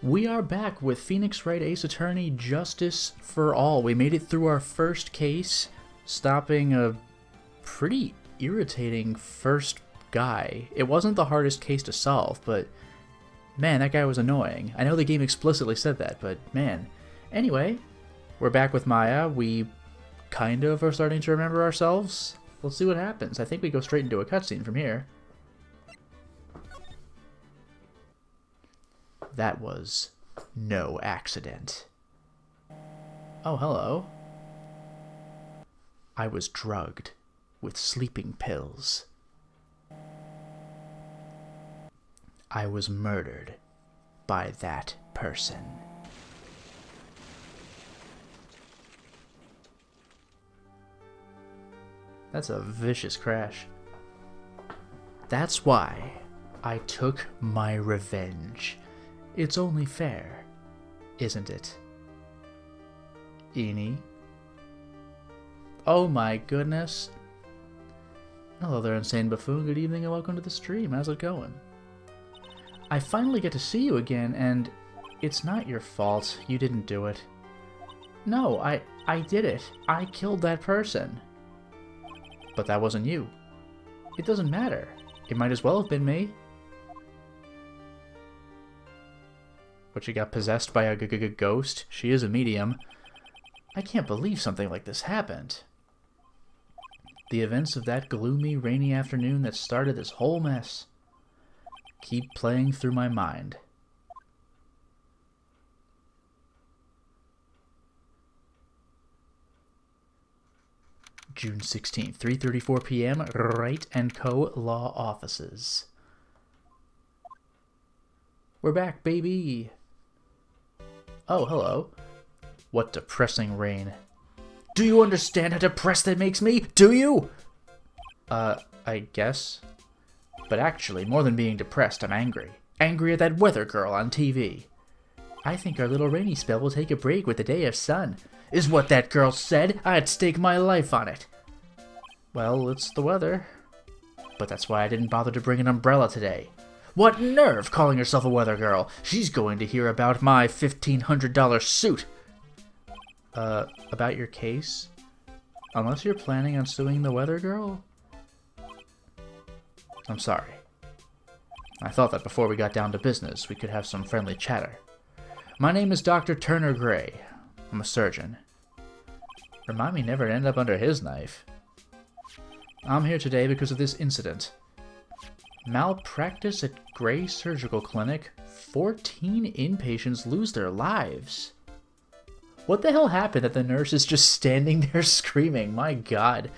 We are back with Phoenix Wright Ace Attorney Justice for All. We made it through our first case, stopping a pretty irritating first guy. It wasn't the hardest case to solve, but man, that guy was annoying. I know the game explicitly said that, but man. Anyway, we're back with Maya. We kind of are starting to remember ourselves. Let's see what happens. I think we go straight into a cutscene from here. That was no accident. Oh, hello. I was drugged with sleeping pills. I was murdered by that person. That's a vicious crash. That's why I took my revenge. It's only fair, isn't it? Eenie? Oh my goodness. Hello there, Insane Buffoon. Good evening and welcome to the stream. How's it going? I finally get to see you again, and it's not your fault. You didn't do it. No, I did it. I killed that person. But that wasn't you. It doesn't matter. It might as well have been me. But you got possessed by a ghost? She is a medium. I can't believe something like this happened. The events of that gloomy, rainy afternoon that started this whole mess keep playing through my mind. June 16th, 3:34 p.m., Wright & Co. Law Offices. We're back, baby! Oh, hello. What depressing rain. Do you understand how depressed that makes me? Do you? I guess. But actually, more than being depressed, I'm angry. Angry at that weather girl on TV. I think our little rainy spell will take a break with the day of sun. Is what that girl said. I'd stake my life on it. Well, it's the weather. But that's why I didn't bother to bring an umbrella today. What nerve calling herself a weather girl? She's going to hear about my $1,500 suit. About your case? Unless you're planning on suing the weather girl? I'm sorry. I thought that before we got down to business, we could have some friendly chatter. My name is Dr. Turner Gray. I'm a surgeon. Remind me never to end up under his knife. I'm here today because of this incident. Malpractice at Gray Surgical Clinic. 14 inpatients lose their lives. What the hell happened that the nurse is just standing there screaming? My god.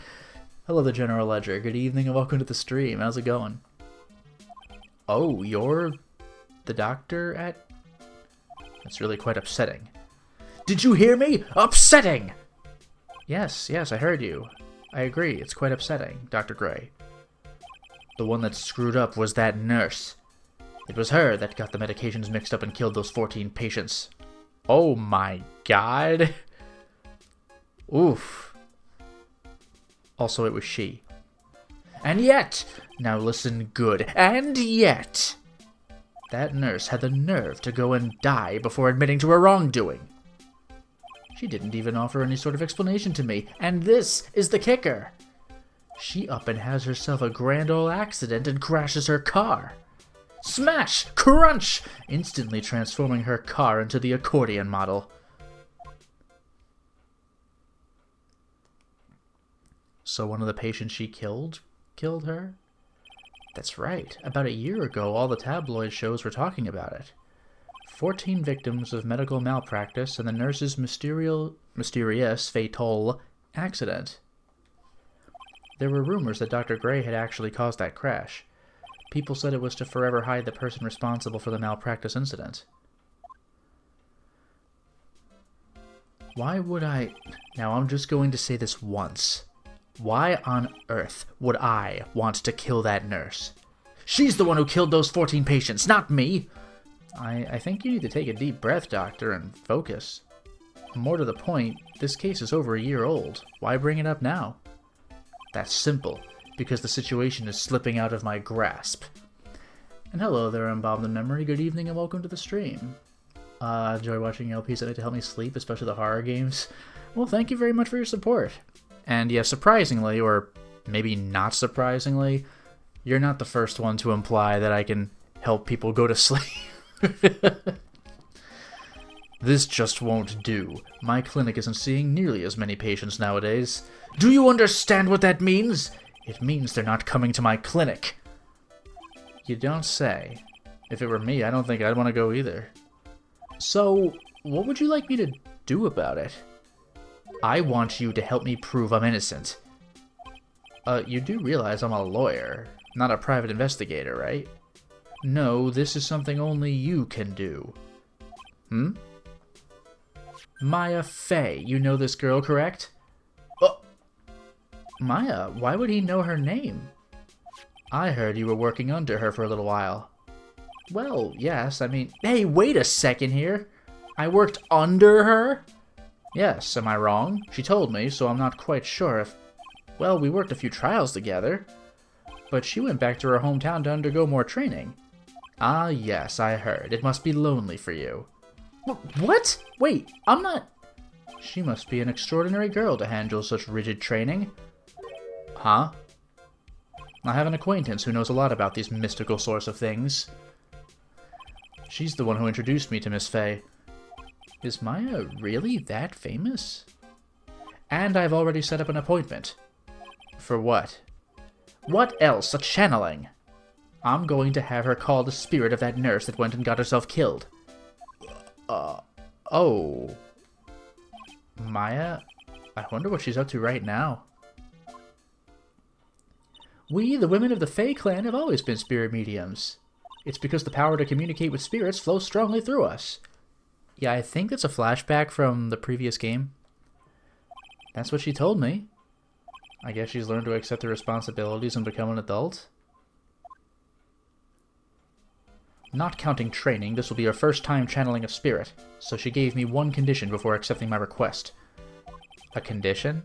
Hello, the General Ledger. Good evening and welcome to the stream. How's it going? Oh, you're the doctor at... That's really quite upsetting. Did you hear me? Upsetting! Yes, I heard you. I agree, it's quite upsetting, Dr. Gray. The one that screwed up was that nurse. It was her that got the medications mixed up and killed those 14 patients. Oh my god. Oof. Also, it was she. And yet, now listen good, and yet, that nurse had the nerve to go and die before admitting to her wrongdoing. She didn't even offer any sort of explanation to me, and this is the kicker. She up and has herself a grand ol' accident and crashes her car. Smash! Crunch! Instantly transforming her car into the accordion model. So one of the patients she killed her? That's right. About a year ago, all the tabloid shows were talking about it. 14 victims of medical malpractice and the nurse's mysterious fatal accident. There were rumors that Dr. Gray had actually caused that crash. People said it was to forever hide the person responsible for the malpractice incident. Why would I... Now, I'm just going to say this once. Why on earth would I want to kill that nurse? She's the one who killed those 14 patients, not me! I think you need to take a deep breath, Doctor, and focus. More to the point, this case is over a year old. Why bring it up now? That's simple, because the situation is slipping out of my grasp. And hello there, Unbothered Memory. Good evening and welcome to the stream. Enjoy watching LPs at night to help me sleep, especially the horror games. Well, thank you very much for your support. And yeah, surprisingly, or maybe not surprisingly, you're not the first one to imply that I can help people go to sleep. This just won't do. My clinic isn't seeing nearly as many patients nowadays. Do you understand what that means? It means they're not coming to my clinic. You don't say. If it were me, I don't think I'd want to go either. So, what would you like me to do about it? I want you to help me prove I'm innocent. You do realize I'm a lawyer, not a private investigator, right? No, this is something only you can do. Maya Fey, you know this girl, correct? Maya, why would he know her name? I heard you were working under her for a little while. Well, yes, I mean... Hey, wait a second here! I worked under her? Yes, am I wrong? She told me, so I'm not quite sure if... Well, we worked a few trials together. But she went back to her hometown to undergo more training. Ah, yes, I heard. It must be lonely for you. What? Wait, I'm not... She must be an extraordinary girl to handle such rigid training. Huh? I have an acquaintance who knows a lot about these mystical sorts of things. She's the one who introduced me to Miss Fey. Is Maya really that famous? And I've already set up an appointment. For what? What else? A channeling. I'm going to have her call the spirit of that nurse that went and got herself killed. Oh. Maya? I wonder what she's up to right now. We, the women of the Fey clan, have always been spirit mediums. It's because the power to communicate with spirits flows strongly through us. Yeah, I think that's a flashback from the previous game. That's what she told me. I guess she's learned to accept the responsibilities and become an adult. Not counting training, this will be her first time channeling a spirit, so she gave me one condition before accepting my request. A condition?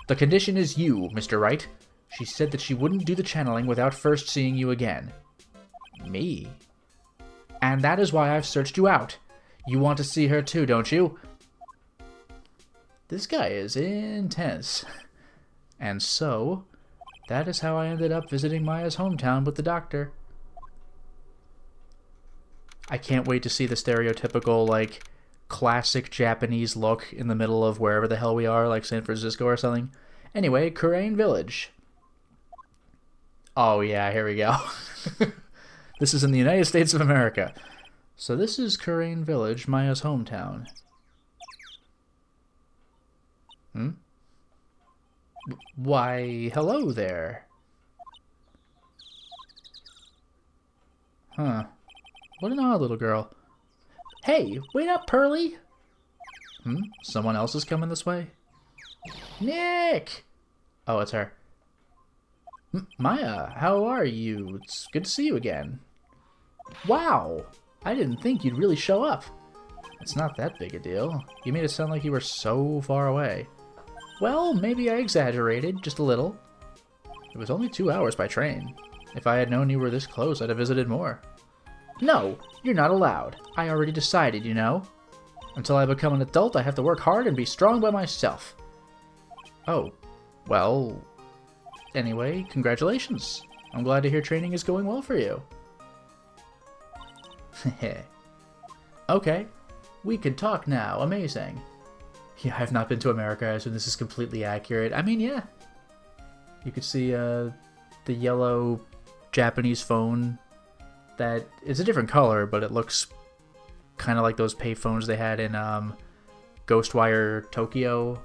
The condition is you, Mr. Wright. She said that she wouldn't do the channeling without first seeing you again. Me? And that is why I've searched you out. You want to see her too, don't you? This guy is intense. And so, that is how I ended up visiting Maya's hometown with the doctor. I can't wait to see the stereotypical, like, classic Japanese look in the middle of wherever the hell we are, like San Francisco or something. Anyway, Kurain Village. Oh yeah, here we go. This is in the United States of America. So this is Kurain Village, Maya's hometown. Why, hello there. Huh. What an odd little girl. Hey, wait up, Pearly! Someone else is coming this way? Nick! Oh, it's her. Maya, how are you? It's good to see you again. Wow! I didn't think you'd really show up. It's not that big a deal. You made it sound like you were so far away. Well, maybe I exaggerated, just a little. It was only 2 hours by train. If I had known you were this close, I'd have visited more. No, you're not allowed. I already decided, you know. Until I become an adult, I have to work hard and be strong by myself. Oh, well... Anyway, congratulations. I'm glad to hear training is going well for you. Okay, we can talk now. Amazing. Yeah, I've not been to America, so this is completely accurate. I mean, yeah. You could see the yellow Japanese phone that is a different color, but it looks kind of like those payphones they had in Ghostwire Tokyo.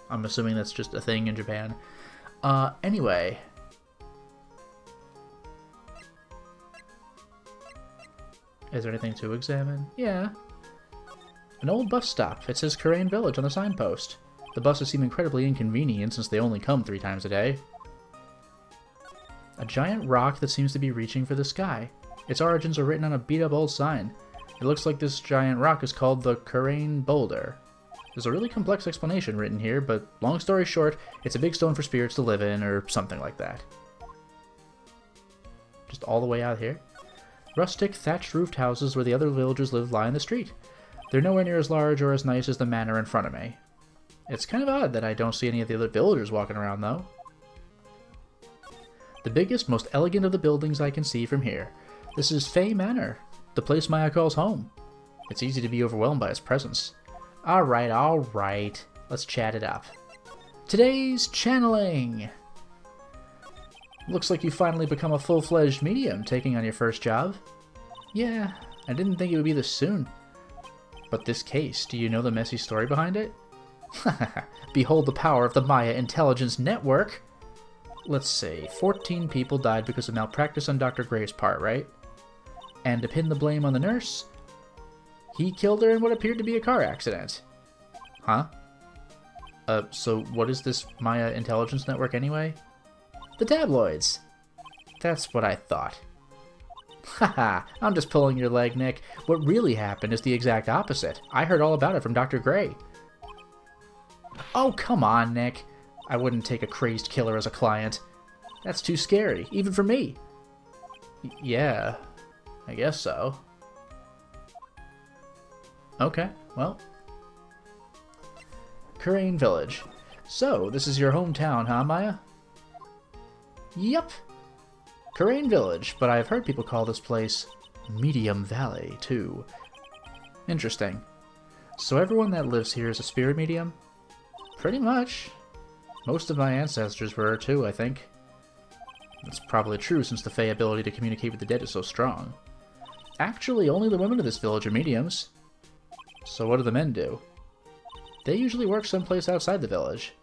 I'm assuming that's just a thing in Japan. Anyway. Is there anything to examine? Yeah. An old bus stop. It says Kurain Village on the signpost. The buses seem incredibly inconvenient since they only come 3 times a day. A giant rock that seems to be reaching for the sky. Its origins are written on a beat-up old sign. It looks like this giant rock is called the Kurain Boulder. There's a really complex explanation written here, but long story short, it's a big stone for spirits to live in, or something like that. Just all the way out here. Rustic, thatched-roofed houses where the other villagers live lie in the street. They're nowhere near as large or as nice as the manor in front of me. It's kind of odd that I don't see any of the other villagers walking around, though. The biggest, most elegant of the buildings I can see from here. This is Fey Manor, the place Maya calls home. It's easy to be overwhelmed by its presence. Alright. Let's chat it up. Today's channeling! Looks like you finally become a full-fledged medium, taking on your first job. Yeah, I didn't think it would be this soon. But this case, do you know the messy story behind it? Behold the power of the Maya Intelligence Network! Let's see, 14 people died because of malpractice on Dr. Gray's part, right? And to pin the blame on the nurse, he killed her in what appeared to be a car accident. Huh? So what is this Maya Intelligence Network anyway? The tabloids! That's what I thought. Haha, I'm just pulling your leg, Nick. What really happened is the exact opposite. I heard all about it from Dr. Gray. Oh, come on, Nick. I wouldn't take a crazed killer as a client. That's too scary, even for me. Yeah, I guess so. Okay, well. Kurain Village. So, this is your hometown, huh, Maya? Yep. Kurain Village, but I've heard people call this place Medium Valley, too. Interesting. So everyone that lives here is a spirit medium? Pretty much. Most of my ancestors were, too, I think. That's probably true since the Fey ability to communicate with the dead is so strong. Actually, only the women of this village are mediums. So what do the men do? They usually work someplace outside the village.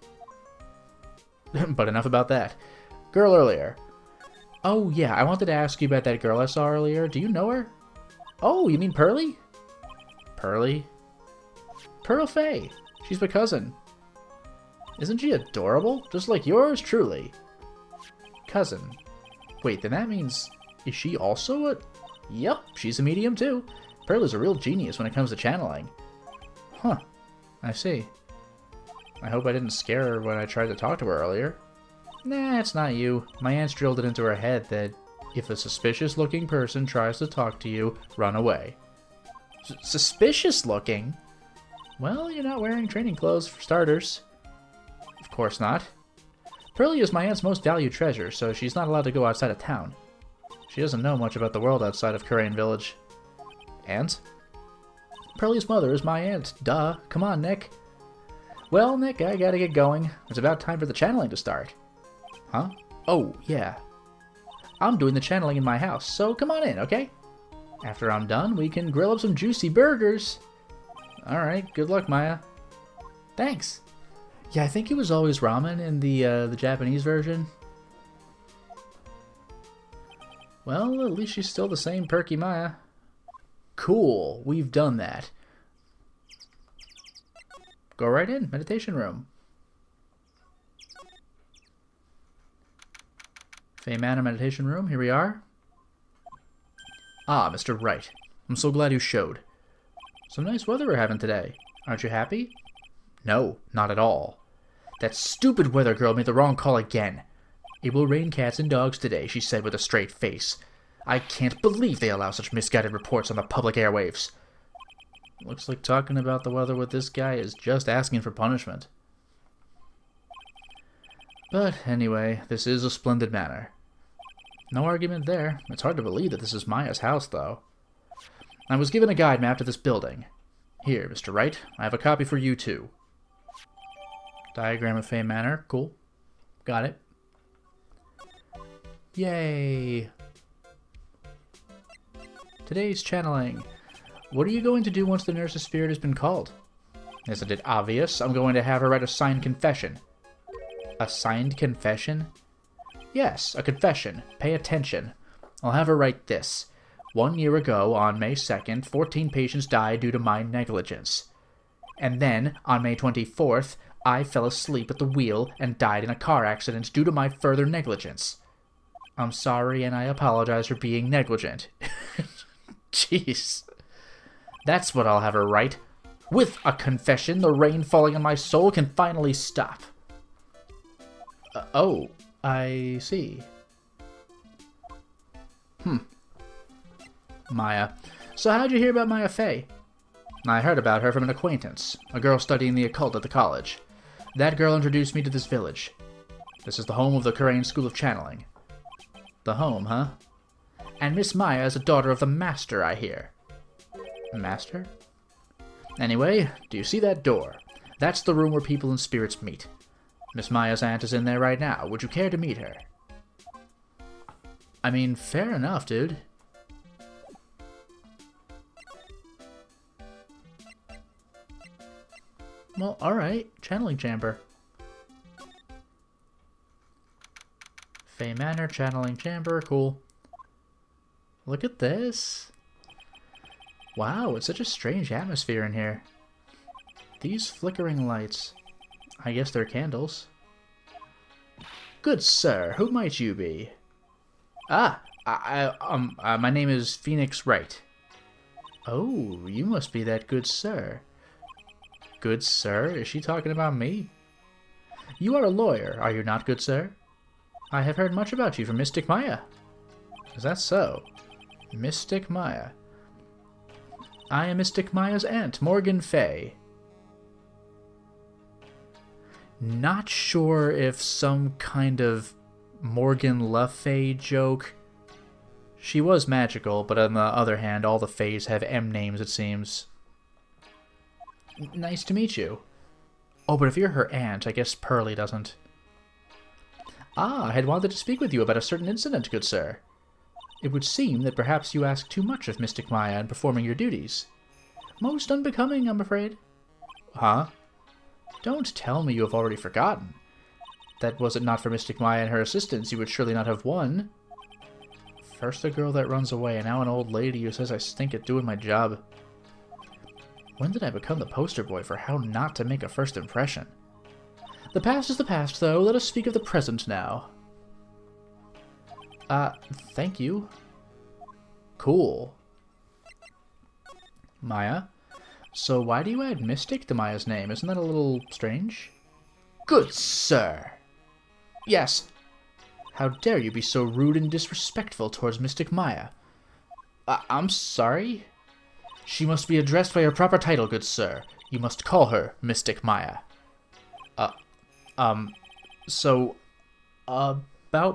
But enough about that. Girl earlier. Oh yeah, I wanted to ask you about that girl I saw earlier. Do you know her? Oh, you mean Pearly? Pearly? Pearl Fey. She's my cousin. Isn't she adorable? Just like yours truly. Cousin. Wait, then that means... Is she also a... Yup, she's a medium too. Pearly's a real genius when it comes to channeling. Huh. I see. I hope I didn't scare her when I tried to talk to her earlier. Nah, it's not you. My aunt's drilled it into her head that if a suspicious-looking person tries to talk to you, run away. Suspicious-looking? Well, you're not wearing training clothes for starters. Of course not. Pearly is my aunt's most valued treasure, so she's not allowed to go outside of town. She doesn't know much about the world outside of Kurain Village. Aunt? Pearly's mother is my aunt. Duh. Come on, Nick. Well, Nick, I gotta get going. It's about time for the channeling to start. Huh? Oh, yeah. I'm doing the channeling in my house, so come on in, okay? After I'm done, we can grill up some juicy burgers. Alright, good luck, Maya. Thanks. Yeah, I think it was always ramen in the Japanese version. Well, at least she's still the same perky Maya. Cool, we've done that. Go right in, meditation room. Fey Manor meditation room, here we are. Ah, Mr. Wright. I'm so glad you showed. Some nice weather we're having today. Aren't you happy? No, not at all. That stupid weather girl made the wrong call again. It will rain cats and dogs today, she said with a straight face. I can't believe they allow such misguided reports on the public airwaves. Looks like talking about the weather with this guy is just asking for punishment. But anyway, this is a splendid manor. No argument there. It's hard to believe that this is Maya's house, though. I was given a guide map to this building. Here, Mr. Wright, I have a copy for you, too. Diagram of Fey Manor. Cool. Got it. Yay! Today's channeling. What are you going to do once the nurse's spirit has been called? Isn't it obvious? I'm going to have her write a signed confession. A signed confession? Yes, a confession. Pay attention. I'll have her write this. 1 year ago, on May 2nd, 14 patients died due to my negligence. And then, on May 24th, I fell asleep at the wheel and died in a car accident due to my further negligence. I'm sorry and I apologize for being negligent. Jeez. That's what I'll have her write. With a confession, the rain falling on my soul can finally stop. Oh, I see. Maya. So how'd you hear about Maya Fey? I heard about her from an acquaintance, a girl studying the occult at the college. That girl introduced me to this village. This is the home of the Korean School of Channeling. The home, huh? And Miss Maya is a daughter of the Master, I hear. Master? Anyway, do you see that door? That's the room where people and spirits meet. Miss Maya's aunt is in there right now. Would you care to meet her? I mean, fair enough, dude. Well, alright. Channeling chamber. Fey Manor, channeling chamber, cool. Look at this. Wow, it's such a strange atmosphere in here. These flickering lights. I guess they're candles. Good sir, who might you be? Ah, my name is Phoenix Wright. Oh, you must be that good sir. Good sir? Is she talking about me? You are a lawyer, are you not, good sir? I have heard much about you from Mystic Maya. Is that so? Mystic Maya. I am Mystic Maya's aunt, Morgan Fey. Not sure if some kind of Morgan Le Fay joke. She was magical, but on the other hand, all the Fays have M names, it seems. Nice to meet you. Oh, but if you're her aunt, I guess Pearly doesn't. Ah, I had wanted to speak with you about a certain incident, good sir. It would seem that perhaps you ask too much of Mystic Maya in performing your duties. Most unbecoming, I'm afraid. Huh? Don't tell me you have already forgotten. That was it not for Mystic Maya and her assistants, you would surely not have won. First a girl that runs away, and now an old lady who says I stink at doing my job. When did I become the poster boy for how not to make a first impression? The past is the past, though. Let us speak of the present now. Thank you. Cool. Maya? So why do you add Mystic to Maya's name? Isn't that a little strange? Good sir! Yes. How dare you be so rude and disrespectful towards Mystic Maya? I'm sorry? She must be addressed by her proper title, good sir. You must call her Mystic Maya. About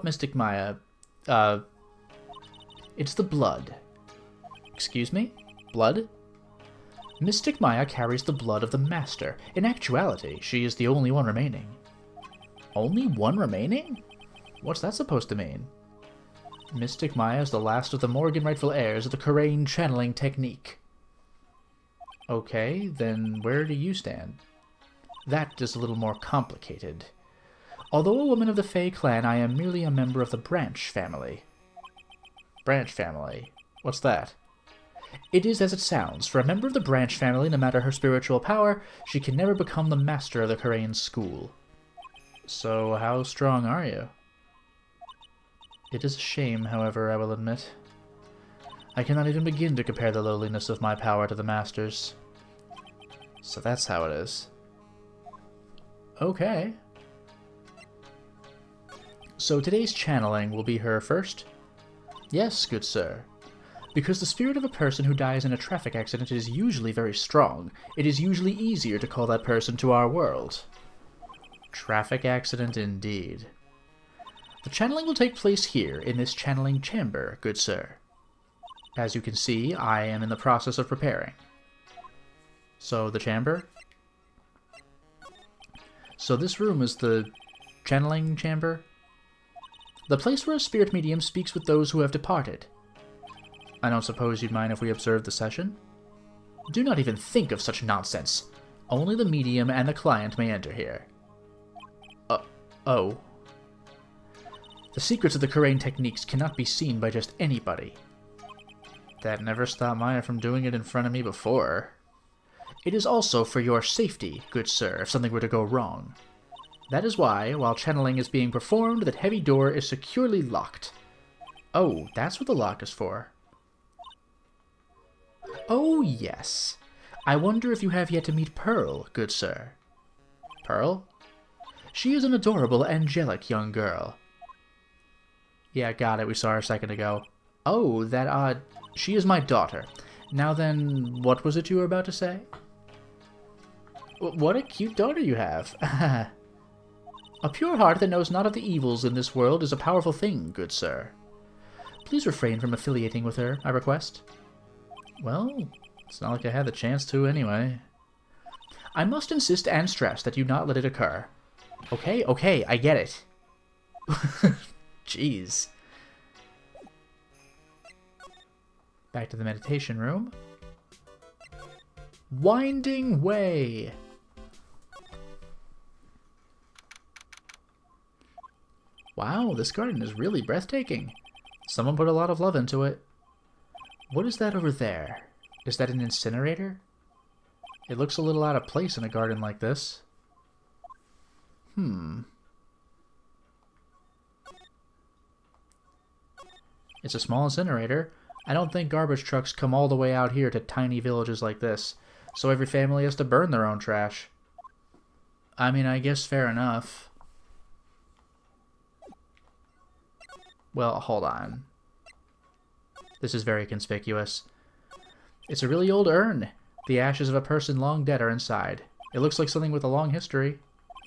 Mystic Maya, it's the blood. Excuse me? Blood? Mystic Maya carries the blood of the Master. In actuality, she is the only one remaining. Only one remaining? What's that supposed to mean? Mystic Maya is the last of the Morgan rightful heirs of the Korean channeling technique. Okay, then where do you stand? That is a little more complicated. Although a woman of the Fey clan, I am merely a member of the Branch family. Branch family? What's that? It is as it sounds. For a member of the Branch family, no matter her spiritual power, she can never become the master of the Korean school. So how strong are you? It is a shame, however, I will admit. I cannot even begin to compare the lowliness of my power to the Master's. So that's how it is. Okay. So today's channeling will be her first? Yes, good sir. Because the spirit of a person who dies in a traffic accident is usually very strong, it is usually easier to call that person to our world. Traffic accident indeed. The channeling will take place here, in this channeling chamber, good sir. As you can see, I am in the process of preparing. So, the chamber? So this room is the channeling chamber? The place where a spirit medium speaks with those who have departed. I don't suppose you'd mind if we observed the session? Do not even think of such nonsense. Only the medium and the client may enter here. Oh. The secrets of the Korean techniques cannot be seen by just anybody. That never stopped Maya from doing it in front of me before. It is also for your safety, good sir, if something were to go wrong. That is why, while channeling is being performed, that heavy door is securely locked. Oh, that's what the lock is for. Oh, yes. I wonder if you have yet to meet Pearl, good sir. Pearl? She is an adorable, angelic young girl. Yeah, got it. We saw her a second ago. Oh, she is my daughter. Now then, what was it you were about to say? What a cute daughter you have. A pure heart that knows not of the evils in this world is a powerful thing, good sir. Please refrain from affiliating with her, I request. Well, it's not like I had the chance to anyway. I must insist and stress that you not let it occur. Okay, I get it. Jeez. Back to the meditation room. Winding Way. Wow, this garden is really breathtaking. Someone put a lot of love into it. What is that over there? Is that an incinerator? It looks a little out of place in a garden like this. It's a small incinerator. I don't think garbage trucks come all the way out here to tiny villages like this, so every family has to burn their own trash. I mean, I guess fair enough. Well, hold on. This is very conspicuous. It's a really old urn. The ashes of a person long dead are inside. It looks like something with a long history.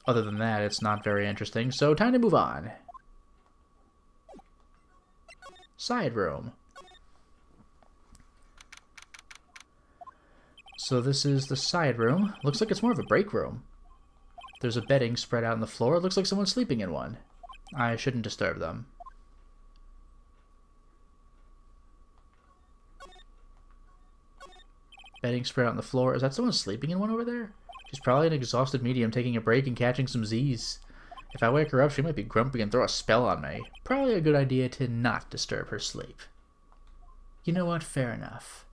Other than that, it's not very interesting, so time to move on. Side room. So this is the side room. Looks like it's more of a break room. There's a bedding spread out on the floor. It looks like someone's sleeping in one. I shouldn't disturb them. Bedding spread out on the floor. Is that someone sleeping in one over there? She's probably an exhausted medium taking a break and catching some Z's. If I wake her up, she might be grumpy and throw a spell on me. Probably a good idea to not disturb her sleep. You know what? Fair enough.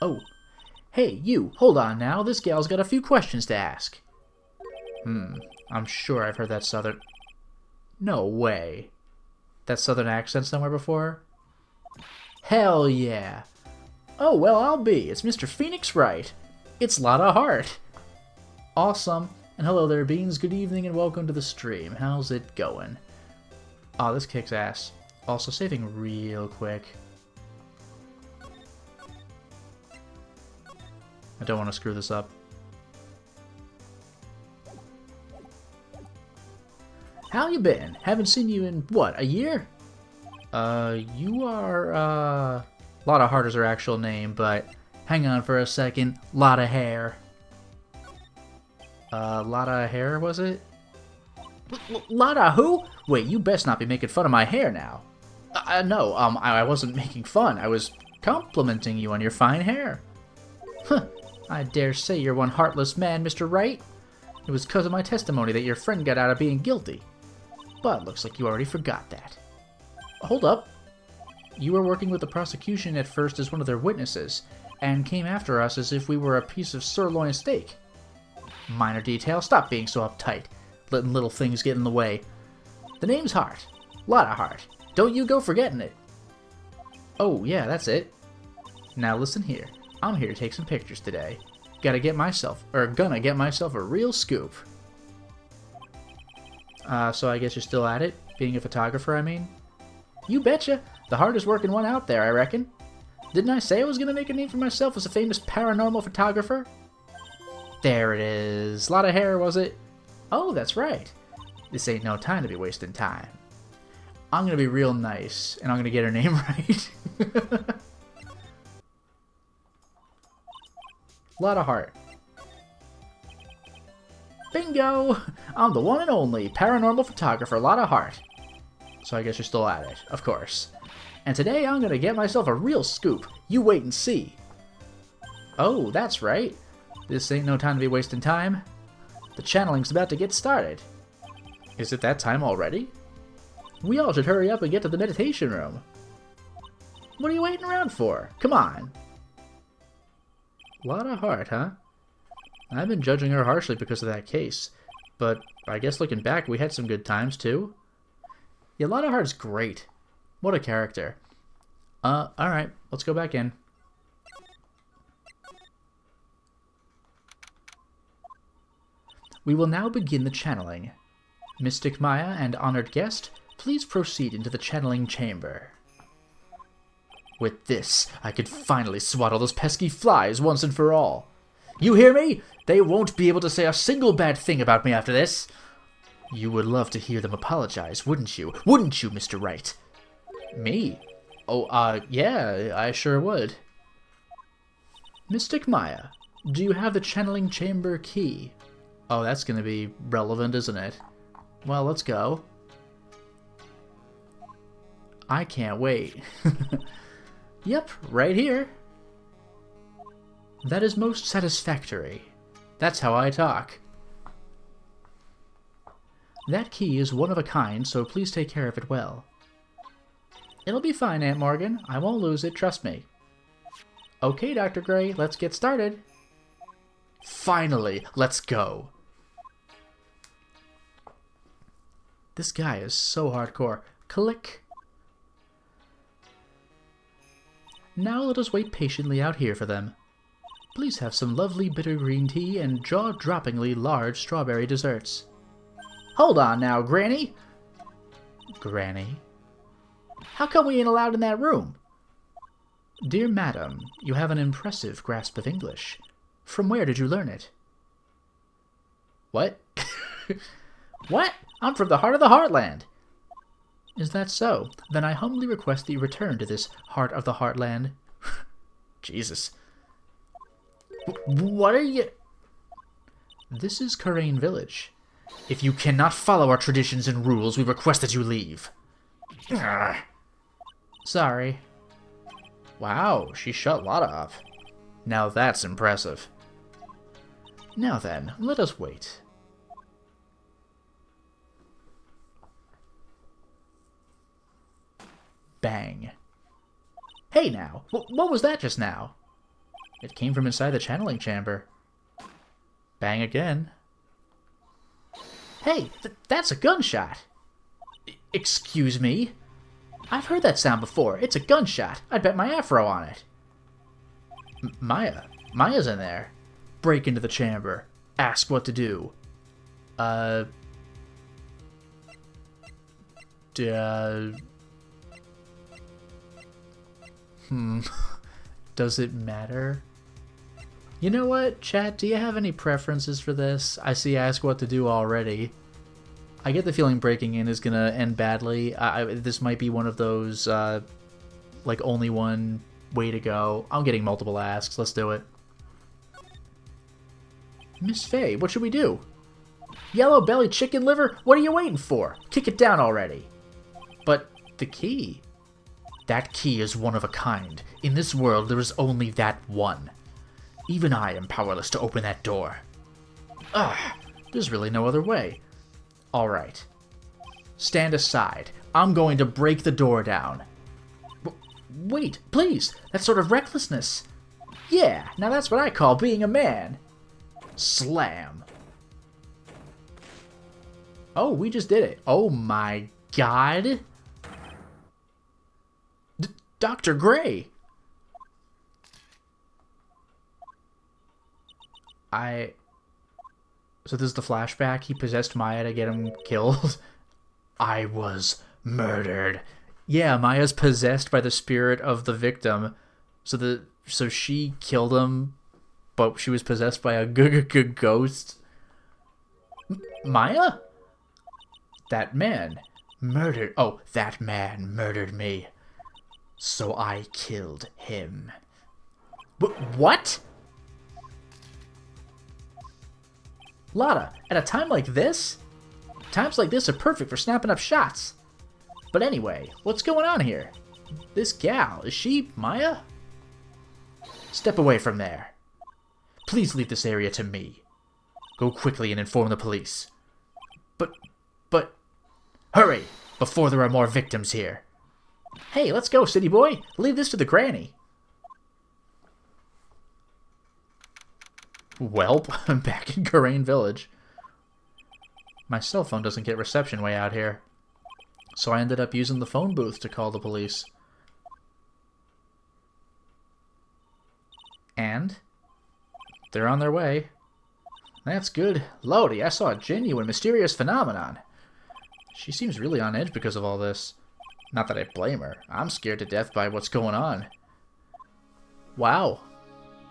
Oh. Hey, you. Hold on now. This gal's got a few questions to ask. I'm sure I've heard that southern... No way. That southern accent somewhere before? Hell yeah. Oh, well, I'll be. It's Mr. Phoenix Wright. It's Lotta Heart. Awesome. And hello there, Beans. Good evening and welcome to the stream. How's it going? Oh, this kicks ass. Also, saving real quick. I don't want to screw this up. How you been? Haven't seen you in, what, a year? You are, Lotta Heart is her actual name, but hang on for a second. Lotta Hair. Lotta Hair, was it? Lotta who? Wait, you best not be making fun of my hair now. No, I wasn't making fun. I was complimenting you on your fine hair. Huh, I dare say you're one heartless man, Mr. Wright. It was because of my testimony that your friend got out of being guilty. But looks like you already forgot that. Hold up. You were working with the prosecution at first as one of their witnesses, and came after us as if we were a piece of sirloin steak. Minor detail, stop being so uptight, letting little things get in the way. The name's Hart. Lotta Hart. Don't you go forgetting it. Oh, yeah, that's it. Now listen here. I'm here to take some pictures today. Gonna get myself a real scoop. So I guess you're still at it? Being a photographer, I mean? You betcha! The hardest working one out there, I reckon. Didn't I say I was gonna make a name for myself as a famous paranormal photographer? There it is. Lot of hair, was it? Oh, that's right. This ain't no time to be wasting time. I'm gonna be real nice, and I'm gonna get her name right. Lotta Heart. Bingo! I'm the one and only paranormal photographer, Lotta Heart. So I guess you're still at it, of course. And today I'm gonna get myself a real scoop. You wait and see. Oh, that's right. This ain't no time to be wasting time. The channeling's about to get started. Is it that time already? We all should hurry up and get to the meditation room. What are you waiting around for? Come on. Lotta Heart, huh? I've been judging her harshly because of that case, but I guess looking back, we had some good times too. Yeah, Lotta Heart's great. What a character. Alright, let's go back in. We will now begin the channeling. Mystic Maya and honored guest, please proceed into the channeling chamber. With this, I could finally swat all those pesky flies once and for all. You hear me? They won't be able to say a single bad thing about me after this. You would love to hear them apologize, wouldn't you? Wouldn't you, Mr. Wright? Me? Oh, yeah, I sure would. Mystic Maya, do you have the channeling chamber key? Oh, that's gonna be relevant, isn't it? Well, let's go. I can't wait. Yep, right here. That is most satisfactory. That's how I talk. That key is one of a kind, so please take care of it well. It'll be fine, Aunt Morgan. I won't lose it, trust me. Okay, Dr. Gray, let's get started. Finally, let's go. This guy is so hardcore. Click. Now let us wait patiently out here for them. Please have some lovely bitter green tea and jaw-droppingly large strawberry desserts. Hold on now, Granny. Granny? How come we ain't allowed in that room? Dear Madam, you have an impressive grasp of English. From where did you learn it? What? What? I'm from the heart of the Heartland. Is that so? Then I humbly request that you return to this heart of the Heartland. Jesus. What are you... This is Karain Village. If you cannot follow our traditions and rules, we request that you leave. Ugh. Sorry. Wow, she shut Lotta up. Now that's impressive. Now then, let us wait. Bang. Hey now, what was that just now? It came from inside the channeling chamber. Bang again. Hey, that's a gunshot. Excuse me? I've heard that sound before. It's a gunshot. I'd bet my afro on it. Maya. Maya's in there. Break into the chamber. Ask what to do. Does it matter? You know what, chat? Do you have any preferences for this? I see ask what to do already. I get the feeling breaking in is gonna end badly. This might be one of those, like, only one way to go. I'm getting multiple asks. Let's do it. Miss Faye, what should we do? Yellow-bellied chicken liver? What are you waiting for? Kick it down already. But the key... That key is one of a kind. In this world, there is only that one. Even I am powerless to open that door. There's really no other way. Alright. Stand aside. I'm going to break the door down. Wait, please! That's sort of recklessness. Yeah, now that's what I call being a man. Slam. Oh, we just did it. Oh my god. Dr. Gray! So this is the flashback? He possessed Maya to get him killed? I was murdered. Yeah, Maya's possessed by the spirit of the victim. So she killed him, but she was possessed by a ghost. Maya? That man murdered... Oh, that man murdered me. So I killed him. What? Lotta, at a time like this? Times like this are perfect for snapping up shots. But anyway, what's going on here? This gal, is she Maya? Step away from there. Please leave this area to me. Go quickly and inform the police. But... Hurry, before there are more victims here. Hey, let's go, city boy. Leave this to the granny. Welp, I'm back in Karain Village. My cell phone doesn't get reception way out here. So I ended up using the phone booth to call the police. And they're on their way. That's good. Lodi, I saw a genuine mysterious phenomenon. She seems really on edge because of all this. Not that I blame her. I'm scared to death by what's going on. Wow.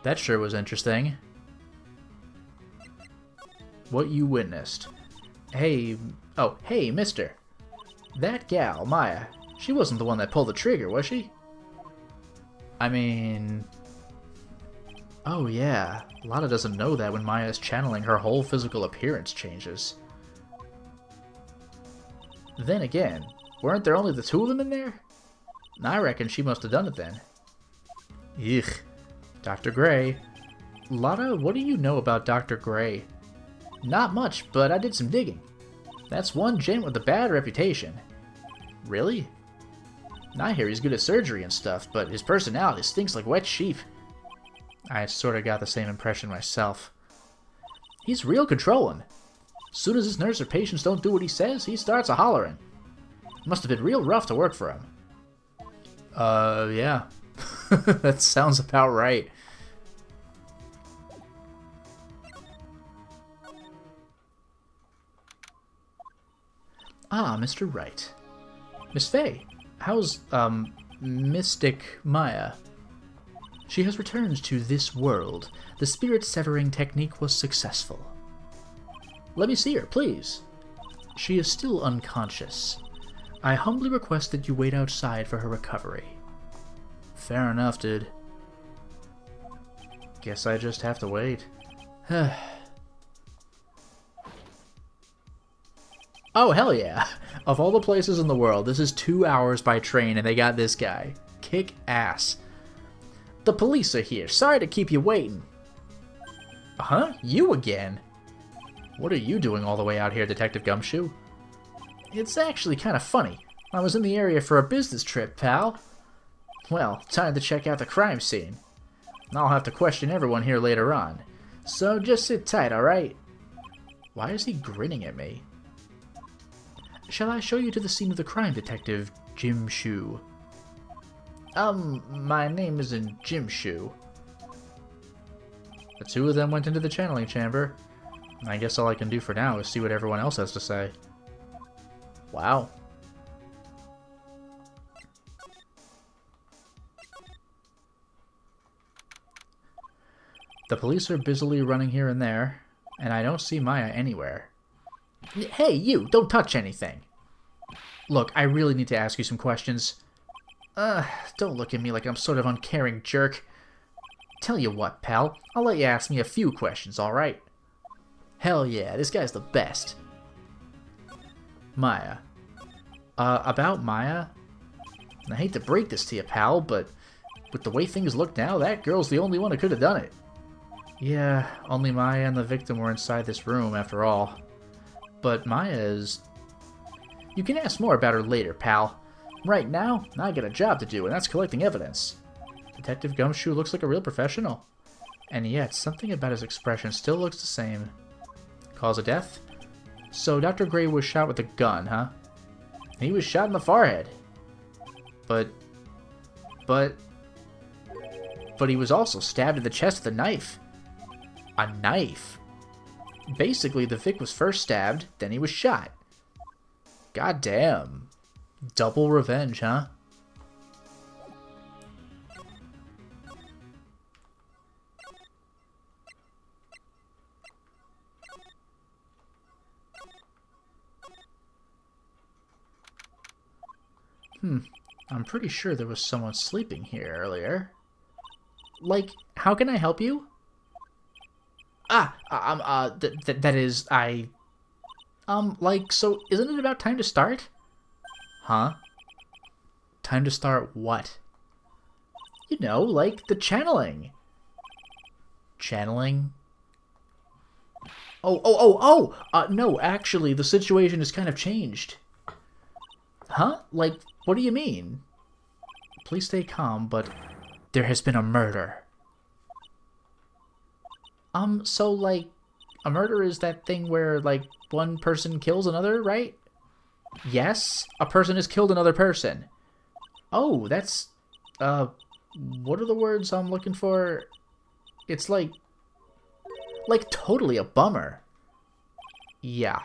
That sure was interesting. What you witnessed. Hey... Oh, hey, mister. That gal, Maya, she wasn't the one that pulled the trigger, was she? I mean... Oh yeah, Lada doesn't know that when Maya is channeling, her whole physical appearance changes. Then again, weren't there only the two of them in there? I reckon she must have done it then. Eugh. Dr. Gray. Lada, what do you know about Dr. Gray? Not much, but I did some digging. That's one gent with a bad reputation. Really? I hear he's good at surgery and stuff, but his personality stinks like wet sheep. I sort of got the same impression myself. He's real controlling. Soon as his nurse or patients don't do what he says, he starts a-hollering. Must have been real rough to work for him. Yeah. That sounds about right. Ah, Mr. Wright. Miss Faye, how's, Mystic Maya? She has returned to this world. The spirit-severing technique was successful. Let me see her, please. She is still unconscious. I humbly request that you wait outside for her recovery. Fair enough, dude. Guess I just have to wait. Oh, hell yeah. Of all the places in the world, this is 2 hours by train and they got this guy. Kick ass. The police are here. Sorry to keep you waiting. Huh? You again? What are you doing all the way out here, Detective Gumshoe? It's actually kind of funny. I was in the area for a business trip, pal. Well, time to check out the crime scene. I'll have to question everyone here later on. So just sit tight, alright? Why is he grinning at me? Shall I show you to the scene of the crime, Detective Jim Shoe? My name isn't Jim Shoe. The two of them went into the channeling chamber. I guess all I can do for now is see what everyone else has to say. Wow. The police are busily running here and there, and I don't see Maya anywhere. Hey, you! Don't touch anything! Look, I really need to ask you some questions. Don't look at me like I'm sort of uncaring jerk. Tell you what, pal, I'll let you ask me a few questions, alright? Hell yeah, this guy's the best. Maya. About Maya? I hate to break this to you, pal, but with the way things look now, that girl's the only one who could have done it. Yeah, only Maya and the victim were inside this room, after all. But Maya is... You can ask more about her later, pal. Right now, I got a job to do, and that's collecting evidence. Detective Gumshoe looks like a real professional. And yet, something about his expression still looks the same. Cause of death? So Dr. Gray was shot with a gun, huh? He was shot in the forehead. But he was also stabbed in the chest with a knife. A knife? Basically, the Vic was first stabbed, then he was shot. God damn. Double revenge, huh? I'm pretty sure there was someone sleeping here earlier. Like, how can I help you? That is, like, so isn't it about time to start? Huh? Time to start what? You know, like the channeling. Channeling? No, actually, the situation has kind of changed. Huh? Like, what do you mean? Please stay calm, but there has been a murder. So, like, a murder is that thing where, like, one person kills another, right? Yes, a person has killed another person. Oh, that's, what are the words I'm looking for? It's like, Like, totally a bummer. Yeah.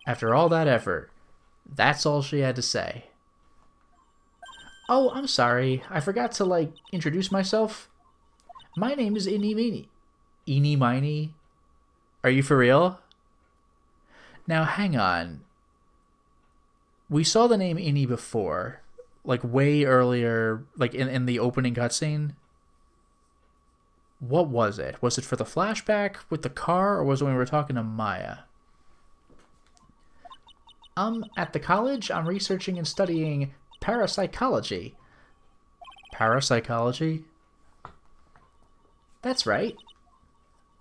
After all that effort, that's all she had to say. Oh, I'm sorry. I forgot to, like, introduce myself. My name is Eeny Meeny. Eeny Miny? Are you for real? Now, hang on. We saw the name Eeny before. Like, way earlier, like, in the opening cutscene. What was it? Was it for the flashback with the car, or was it when we were talking to Maya? At the college, I'm researching and studying parapsychology. Parapsychology? That's right.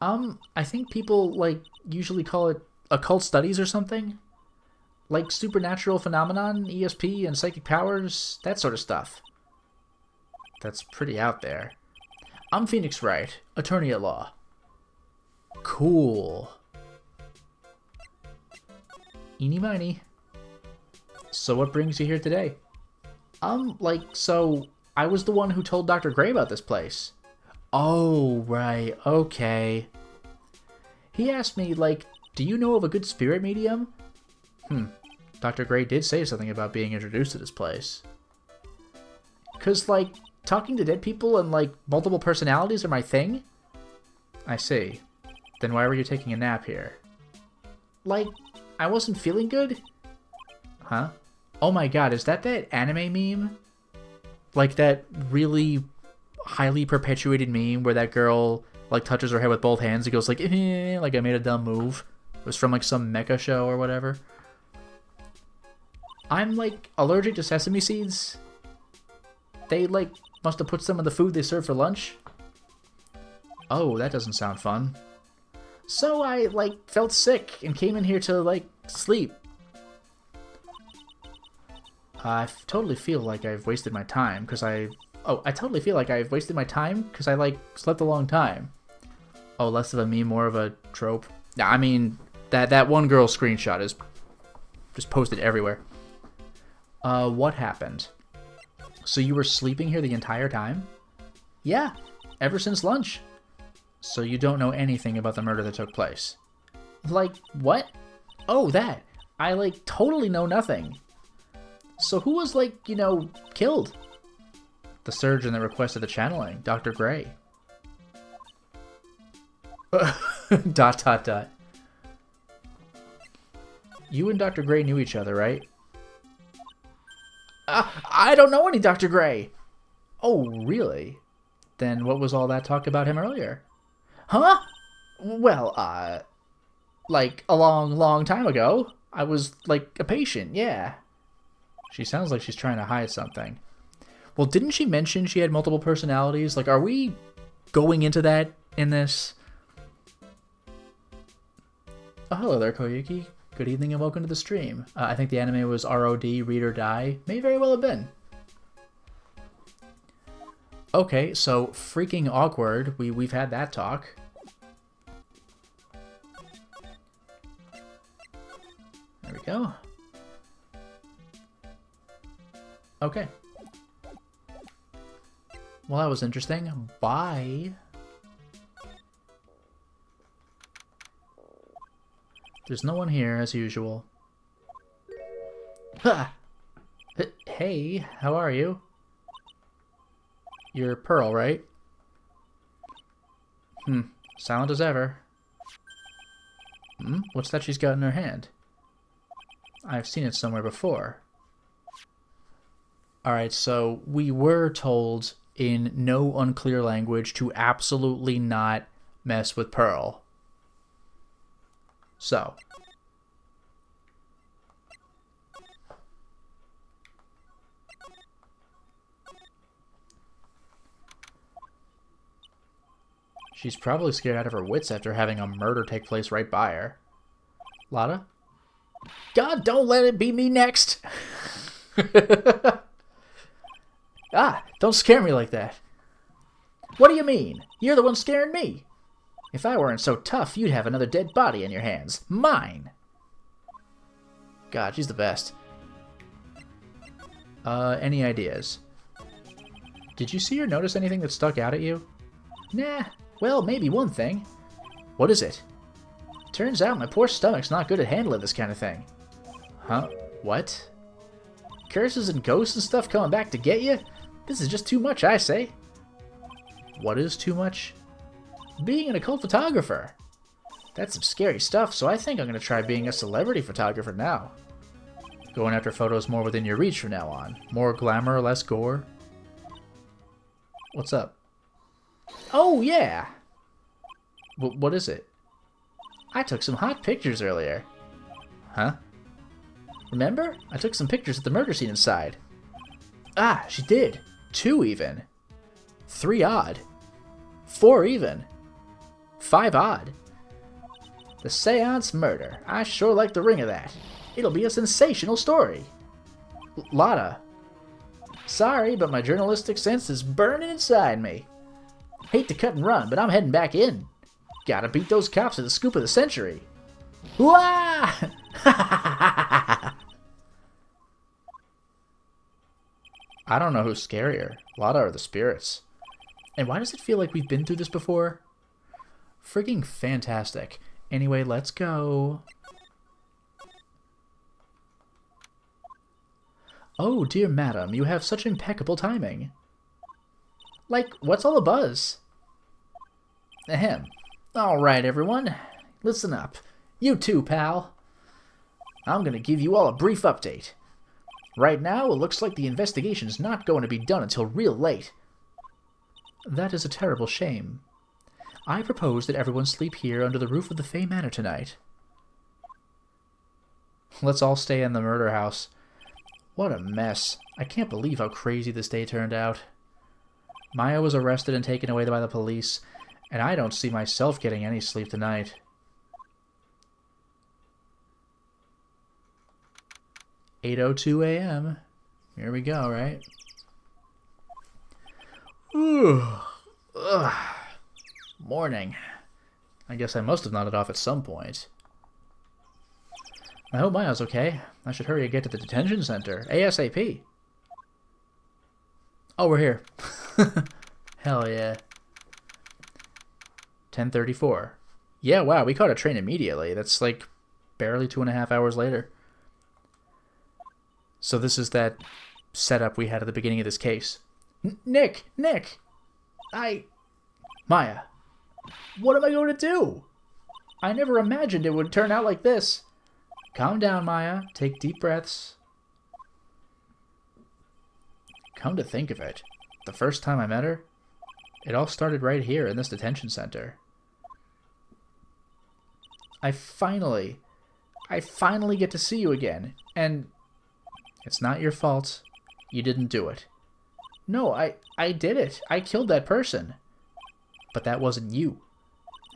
I think people, like, usually call it occult studies or something. Like supernatural phenomenon, ESP, and psychic powers, that sort of stuff. That's pretty out there. I'm Phoenix Wright, attorney at law. Cool. Eeny miny. So what brings you here today? So I was the one who told Dr. Gray about this place. Oh, right, okay. He asked me, like, do you know of a good spirit medium? Dr. Gray did say something about being introduced to this place. 'Cause, like, talking to dead people and, like, multiple personalities are my thing? I see. Then why were you taking a nap here? Like, I wasn't feeling good? Huh? Oh my god, is that anime meme? Like that really highly perpetuated meme where that girl, like, touches her head with both hands and goes like, like I made a dumb move. It was from, like, some mecha show or whatever. I'm, like, allergic to sesame seeds. They, like, must have put some in the food they serve for lunch. Oh, that doesn't sound fun. So I, like, felt sick and came in here to, like, sleep. I totally feel like I've wasted my time because I totally feel like I've wasted my time because I, like, slept a long time. Oh, less of a meme, more of a trope. Yeah, I mean, that one girl screenshot is just posted everywhere. What happened? So you were sleeping here the entire time? Yeah, ever since lunch. So you don't know anything about the murder that took place? Like, what? Oh, that. I, like, totally know nothing. So who was, like, you know, killed? The surgeon that requested the channeling, Dr. Gray. ... You and Dr. Gray knew each other, right? I don't know any Dr. Gray. Oh, really? Then what was all that talk about him earlier? Huh? Well, like a long time ago. I was, like, a patient, yeah. She sounds like she's trying to hide something. Well, didn't she mention she had multiple personalities? Like, are we going into that in this? Oh, hello there, Koyuki. Good evening and welcome to the stream. I think the anime was ROD, Read or Die. May very well have been. Okay, so freaking awkward. We've had that talk. There we go. Okay. Well, that was interesting. Bye. There's no one here, as usual. Ha! Hey, how are you? You're Pearl, right? Silent as ever. What's that she's got in her hand? I've seen it somewhere before. Alright, so we were told in no unclear language to absolutely not mess with Pearl. So. She's probably scared out of her wits after having a murder take place right by her. Lotta? God, don't let it be me next! Don't scare me like that. What do you mean? You're the one scaring me. If I weren't so tough, you'd have another dead body in your hands. Mine! God, she's the best. Any ideas? Did you see or notice anything that stuck out at you? Nah, well, maybe one thing. What is it? Turns out my poor stomach's not good at handling this kind of thing. Huh? What? Curses and ghosts and stuff coming back to get you? This is just too much, I say. What is too much? Being an occult photographer. That's some scary stuff, so I think I'm going to try being a celebrity photographer now. Going after photos more within your reach from now on. More glamour, less gore. What's up? Oh, yeah! What is it? I took some hot pictures earlier. Huh? Remember? I took some pictures at the murder scene inside. Ah, she did. 2 even. 3 odd. 4 even. 5 odd. The Seance Murder. I sure like the ring of that. It'll be a sensational story. Lotta. Sorry, but my journalistic sense is burning inside me. Hate to cut and run, but I'm heading back in. Gotta beat those cops at the scoop of the century. Wah! I don't know who's scarier, Lotta or the spirits. And why does it feel like we've been through this before? Frigging fantastic. Anyway, let's go. Oh, dear madam, you have such impeccable timing. Like, what's all the buzz? Ahem. Alright, everyone. Listen up. You too, pal. I'm gonna give you all a brief update. Right now, it looks like the investigation's not going to be done until real late. That is a terrible shame. I propose that everyone sleep here under the roof of the Fey Manor tonight. Let's all stay in the murder house. What a mess. I can't believe how crazy this day turned out. Maya was arrested and taken away by the police, and I don't see myself getting any sleep tonight. "8:02 a.m. Here we go, right? Ooh. Ugh. Morning. I guess I must have nodded off at some point. I hope Maya's okay. I should hurry and get to the detention center. ASAP. Oh, we're here. Hell yeah. 10:34. Yeah, wow, we caught a train immediately. That's like barely 2.5 hours later. So this is that setup we had at the beginning of this case. Nick! Maya, what am I going to do? I never imagined it would turn out like this. Calm down, Maya. Take deep breaths. Come to think of it, the first time I met her, it all started right here in this detention center. I finally get to see you again, and it's not your fault. You didn't do it. No, I did it. I killed that person. But that wasn't you.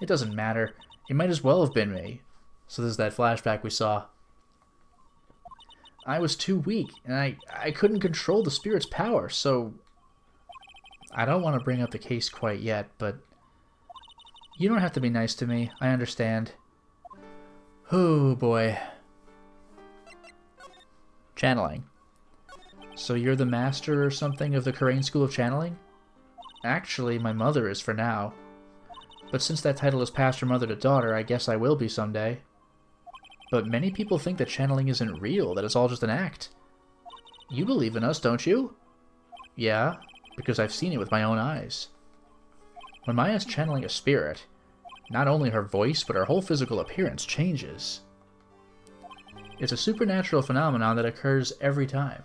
It doesn't matter. It might as well have been me. So there's that flashback we saw. I was too weak, and I couldn't control the spirit's power, so I don't want to bring up the case quite yet, but you don't have to be nice to me. I understand. Oh, boy. Channeling. So you're the master or something of the Crane School of Channeling? Actually, my mother is for now. But since that title is passed from mother to daughter, I guess I will be someday. But many people think that channeling isn't real, that it's all just an act. You believe in us, don't you? Yeah, because I've seen it with my own eyes. When Maya's channeling a spirit, not only her voice, but her whole physical appearance changes. It's a supernatural phenomenon that occurs every time.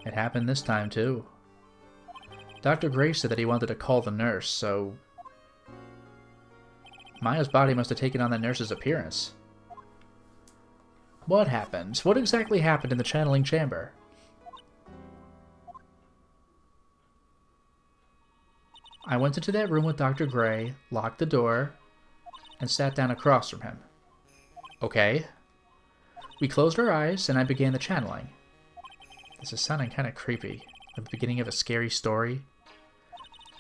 It happened this time, too. Dr. Gray said that he wanted to call the nurse, so Maya's body must have taken on that nurse's appearance. What happened? What exactly happened in the channeling chamber? I went into that room with Dr. Gray, locked the door, and sat down across from him. Okay. We closed our eyes, and I began the channeling. This is sounding kind of creepy. At the beginning of a scary story.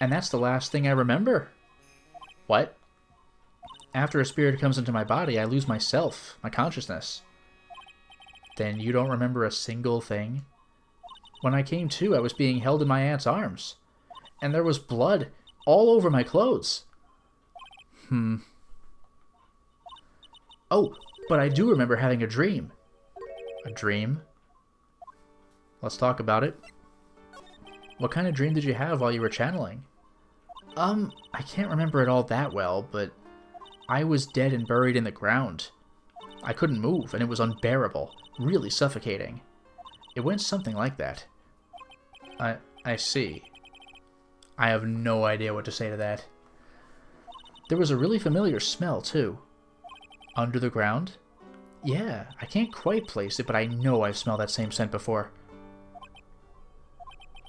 And that's the last thing I remember. What? After a spirit comes into my body, I lose myself, my consciousness. Then you don't remember a single thing? When I came to, I was being held in my aunt's arms. and there was blood all over my clothes. Oh, but I do remember having a dream. A dream? Let's talk about it. What kind of dream did you have while you were channeling? I can't remember it all that well, but I was dead and buried in the ground. I couldn't move, and it was unbearable, really suffocating. It went something like that. I see. I have no idea what to say to that. There was a really familiar smell, too. Under the ground? Yeah, I can't quite place it, but I know I've smelled that same scent before.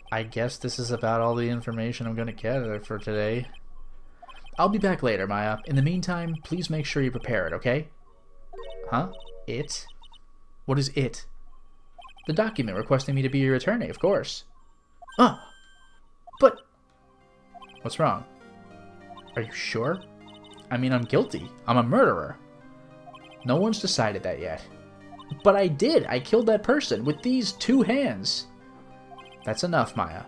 I guess this is about all the information I'm going to gather for today. I'll be back later, Maya. In the meantime, please make sure you prepare it, okay? Huh? It? What is it? The document requesting me to be your attorney, of course. But... What's wrong? Are you sure? I mean, I'm guilty. I'm a murderer. No one's decided that yet. But I did! I killed that person with these 2 hands. That's enough, Maya.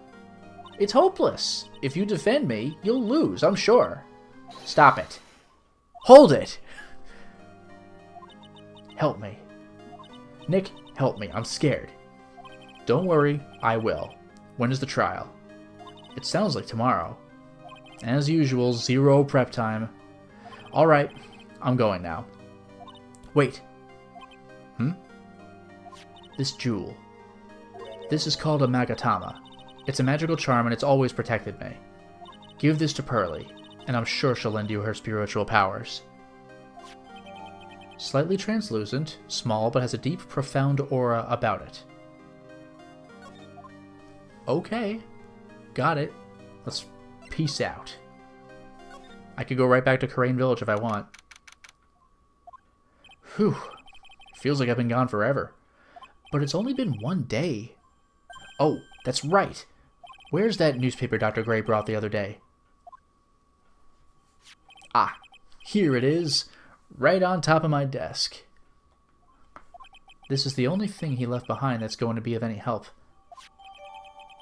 It's hopeless. If you defend me, you'll lose, I'm sure. Stop it. Hold it! Help me. Nick, help me. I'm scared. Don't worry, I will. When is the trial? It sounds like tomorrow. As usual, 0 prep time. Alright, I'm going now. Wait. This jewel. This is called a Magatama. It's a magical charm and it's always protected me. Give this to Pearly, and I'm sure she'll lend you her spiritual powers. Slightly translucent, small, but has a deep, profound aura about it. Okay. Got it. Let's peace out. I could go right back to Karain Village if I want. Whew. Feels like I've been gone forever. But it's only been 1 day. Oh, that's right. Where's that newspaper Dr. Gray brought the other day? Ah, here it is. Right on top of my desk. This is the only thing he left behind that's going to be of any help.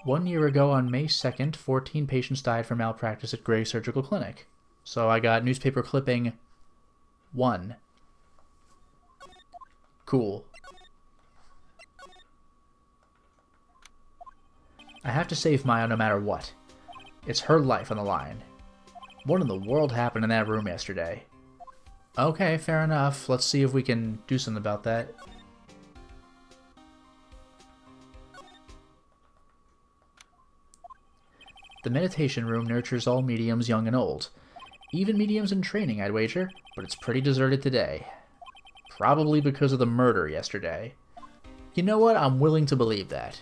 1 year ago on May 2nd, 14 patients died from malpractice at Gray Surgical Clinic. So I got newspaper clipping 1. Cool. I have to save Maya no matter what. It's her life on the line. What in the world happened in that room yesterday? Okay, fair enough. Let's see if we can do something about that. The meditation room nurtures all mediums young and old. Even mediums in training, I'd wager, but it's pretty deserted today. Probably because of the murder yesterday. You know what? I'm willing to believe that.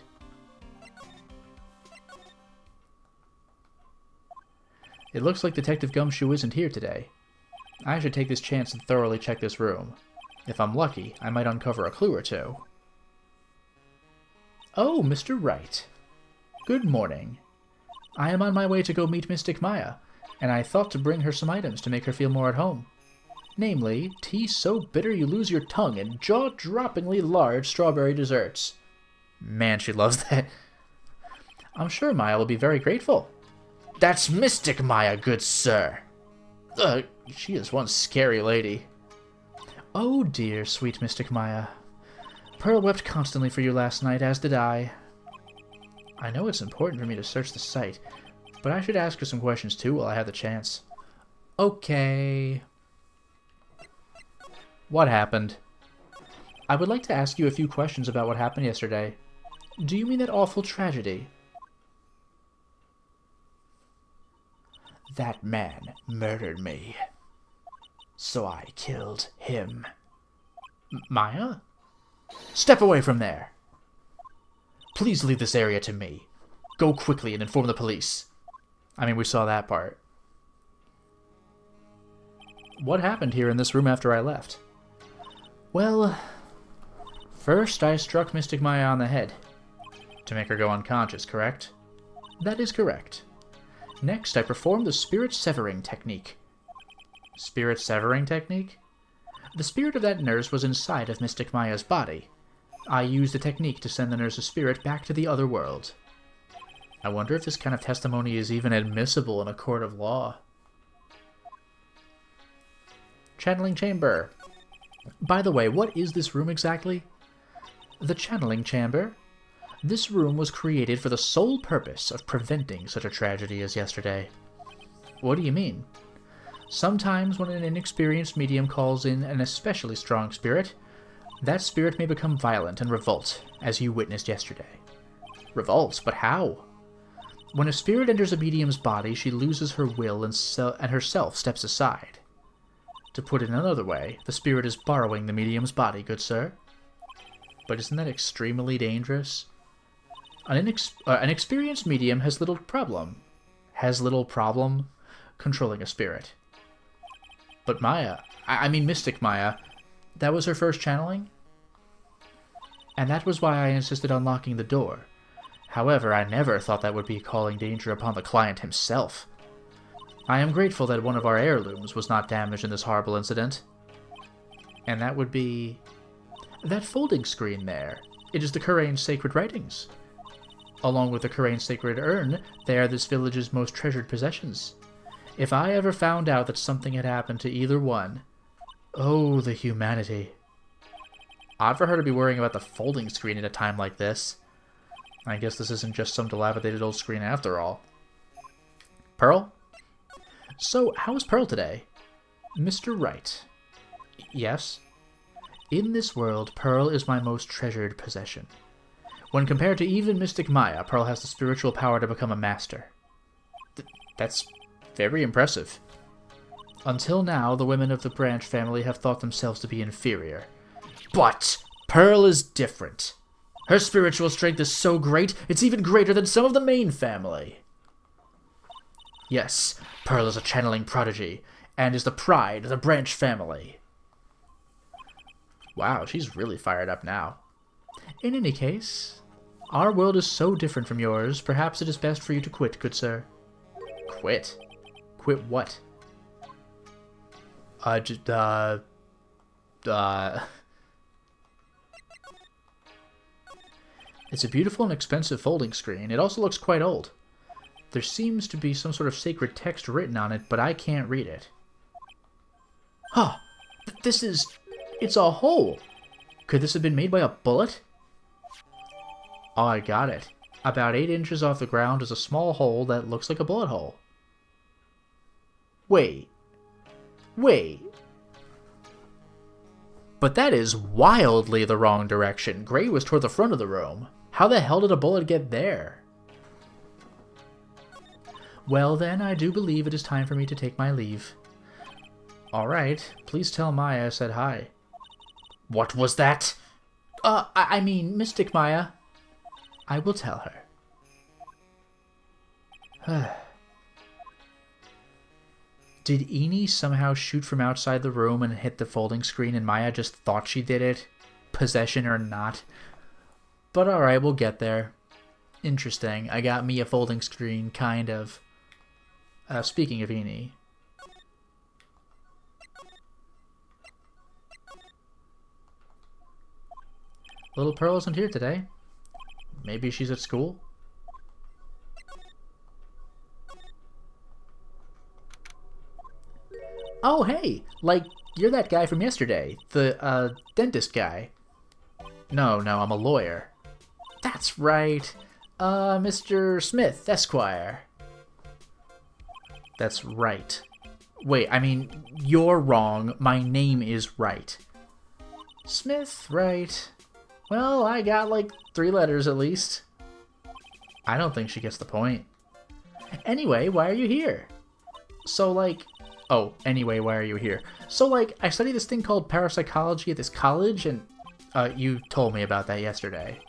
It looks like Detective Gumshoe isn't here today. I should take this chance and thoroughly check this room. If I'm lucky, I might uncover a clue or 2. Oh, Mr. Wright. Good morning. I am on my way to go meet Mystic Maya, and I thought to bring her some items to make her feel more at home. Namely, tea so bitter you lose your tongue and jaw-droppingly large strawberry desserts. Man, she loves that. I'm sure Maya will be very grateful. That's Mystic Maya, good sir. She is one scary lady. Oh dear, sweet Mystic Maya. Pearl wept constantly for you last night, as did I. I know it's important for me to search the site, but I should ask her some questions too while I have the chance. Okay. What happened? I would like to ask you a few questions about what happened yesterday. Do you mean that awful tragedy? That man murdered me. So I killed him. Maya? Step away from there. Please leave this area to me. Go quickly and inform the police. I mean, we saw that part. What happened here in this room after I left? Well, first I struck Mystic Maya on the head. To make her go unconscious, correct? That is correct. Next, I performed the spirit severing technique. Spirit severing technique? The spirit of that nurse was inside of Mystic Maya's body. I used the technique to send the nurse's spirit back to the other world. I wonder if this kind of testimony is even admissible in a court of law. Channeling chamber. By the way, what is this room exactly? The channeling chamber. This room was created for the sole purpose of preventing such a tragedy as yesterday. What do you mean? Sometimes when an inexperienced medium calls in an especially strong spirit, that spirit may become violent and revolt, as you witnessed yesterday. Revolts? But how? When a spirit enters a medium's body, she loses her will and herself steps aside. To put it another way, the spirit is borrowing the medium's body, good sir. But isn't that extremely dangerous? An experienced medium has little problem controlling a spirit. But Maya, I mean Mystic Maya, that was her first channeling? And that was why I insisted on locking the door. However, I never thought that would be calling danger upon the client himself. I am grateful that one of our heirlooms was not damaged in this horrible incident. And that would be... that folding screen there. It is the Kurain's sacred writings. Along with the Kurain's sacred urn, they are this village's most treasured possessions. If I ever found out that something had happened to either one... oh, the humanity. Odd for her to be worrying about the folding screen at a time like this. I guess this isn't just some dilapidated old screen after all. Pearl? So, how is Pearl today? Mr. Wright. Yes? In this world, Pearl is my most treasured possession. When compared to even Mystic Maya, Pearl has the spiritual power to become a master. That's very impressive. Until now, the women of the Branch family have thought themselves to be inferior. But Pearl is different. Her spiritual strength is so great, it's even greater than some of the main family. Yes, Pearl is a channeling prodigy, and is the pride of the Branch family. Wow, she's really fired up now. In any case, our world is so different from yours, perhaps it is best for you to quit, good sir. Quit? Quit what? It's a beautiful and expensive folding screen. It also looks quite old. There seems to be some sort of sacred text written on it, but I can't read it. Huh! This is... it's a hole! Could this have been made by a bullet? Oh, I got it. About 8 inches off the ground is a small hole that looks like a bullet hole. Wait. Wait. But that is wildly the wrong direction. Gray was toward the front of the room. How the hell did a bullet get there? Well then, I do believe it is time for me to take my leave. Alright, please tell Maya I said hi. What was that? I mean, Mystic Maya. I will tell her. Did Eni somehow shoot from outside the room and hit the folding screen and Maya just thought she did it? Possession or not? But alright, we'll get there. Interesting. I got me a folding screen, kind of. Speaking of Eni. Little Pearl isn't here today. Maybe she's at school? Oh, hey! Like, you're that guy from yesterday. The, dentist guy. No, I'm a lawyer. That's right. Mr. Smith, Esquire. That's right. Wait, I mean, you're wrong. My name is Wright. Smith, right. Well, I got like 3 letters at least. I don't think she gets the point. Anyway, why are you here? So, like... oh, anyway, why are you here? So, like, I study this thing called parapsychology at this college, and... you told me about that yesterday.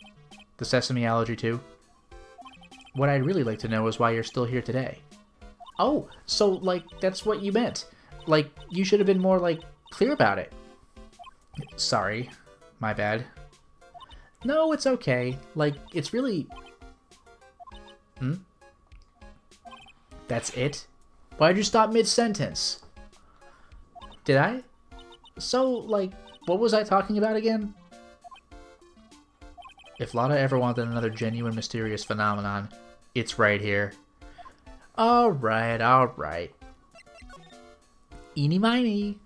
The sesame-ology too? What I'd really like to know is why you're still here today. Oh, so, like, that's what you meant. Like, you should have been more, like, clear about it. Sorry. My bad. No, it's okay. Like, it's really... That's it? Why'd you stop mid-sentence? Did I? So, like, what was I talking about again? If Lotta ever wanted another genuine mysterious phenomenon, It's right here. Alright, alright. Eeny miny.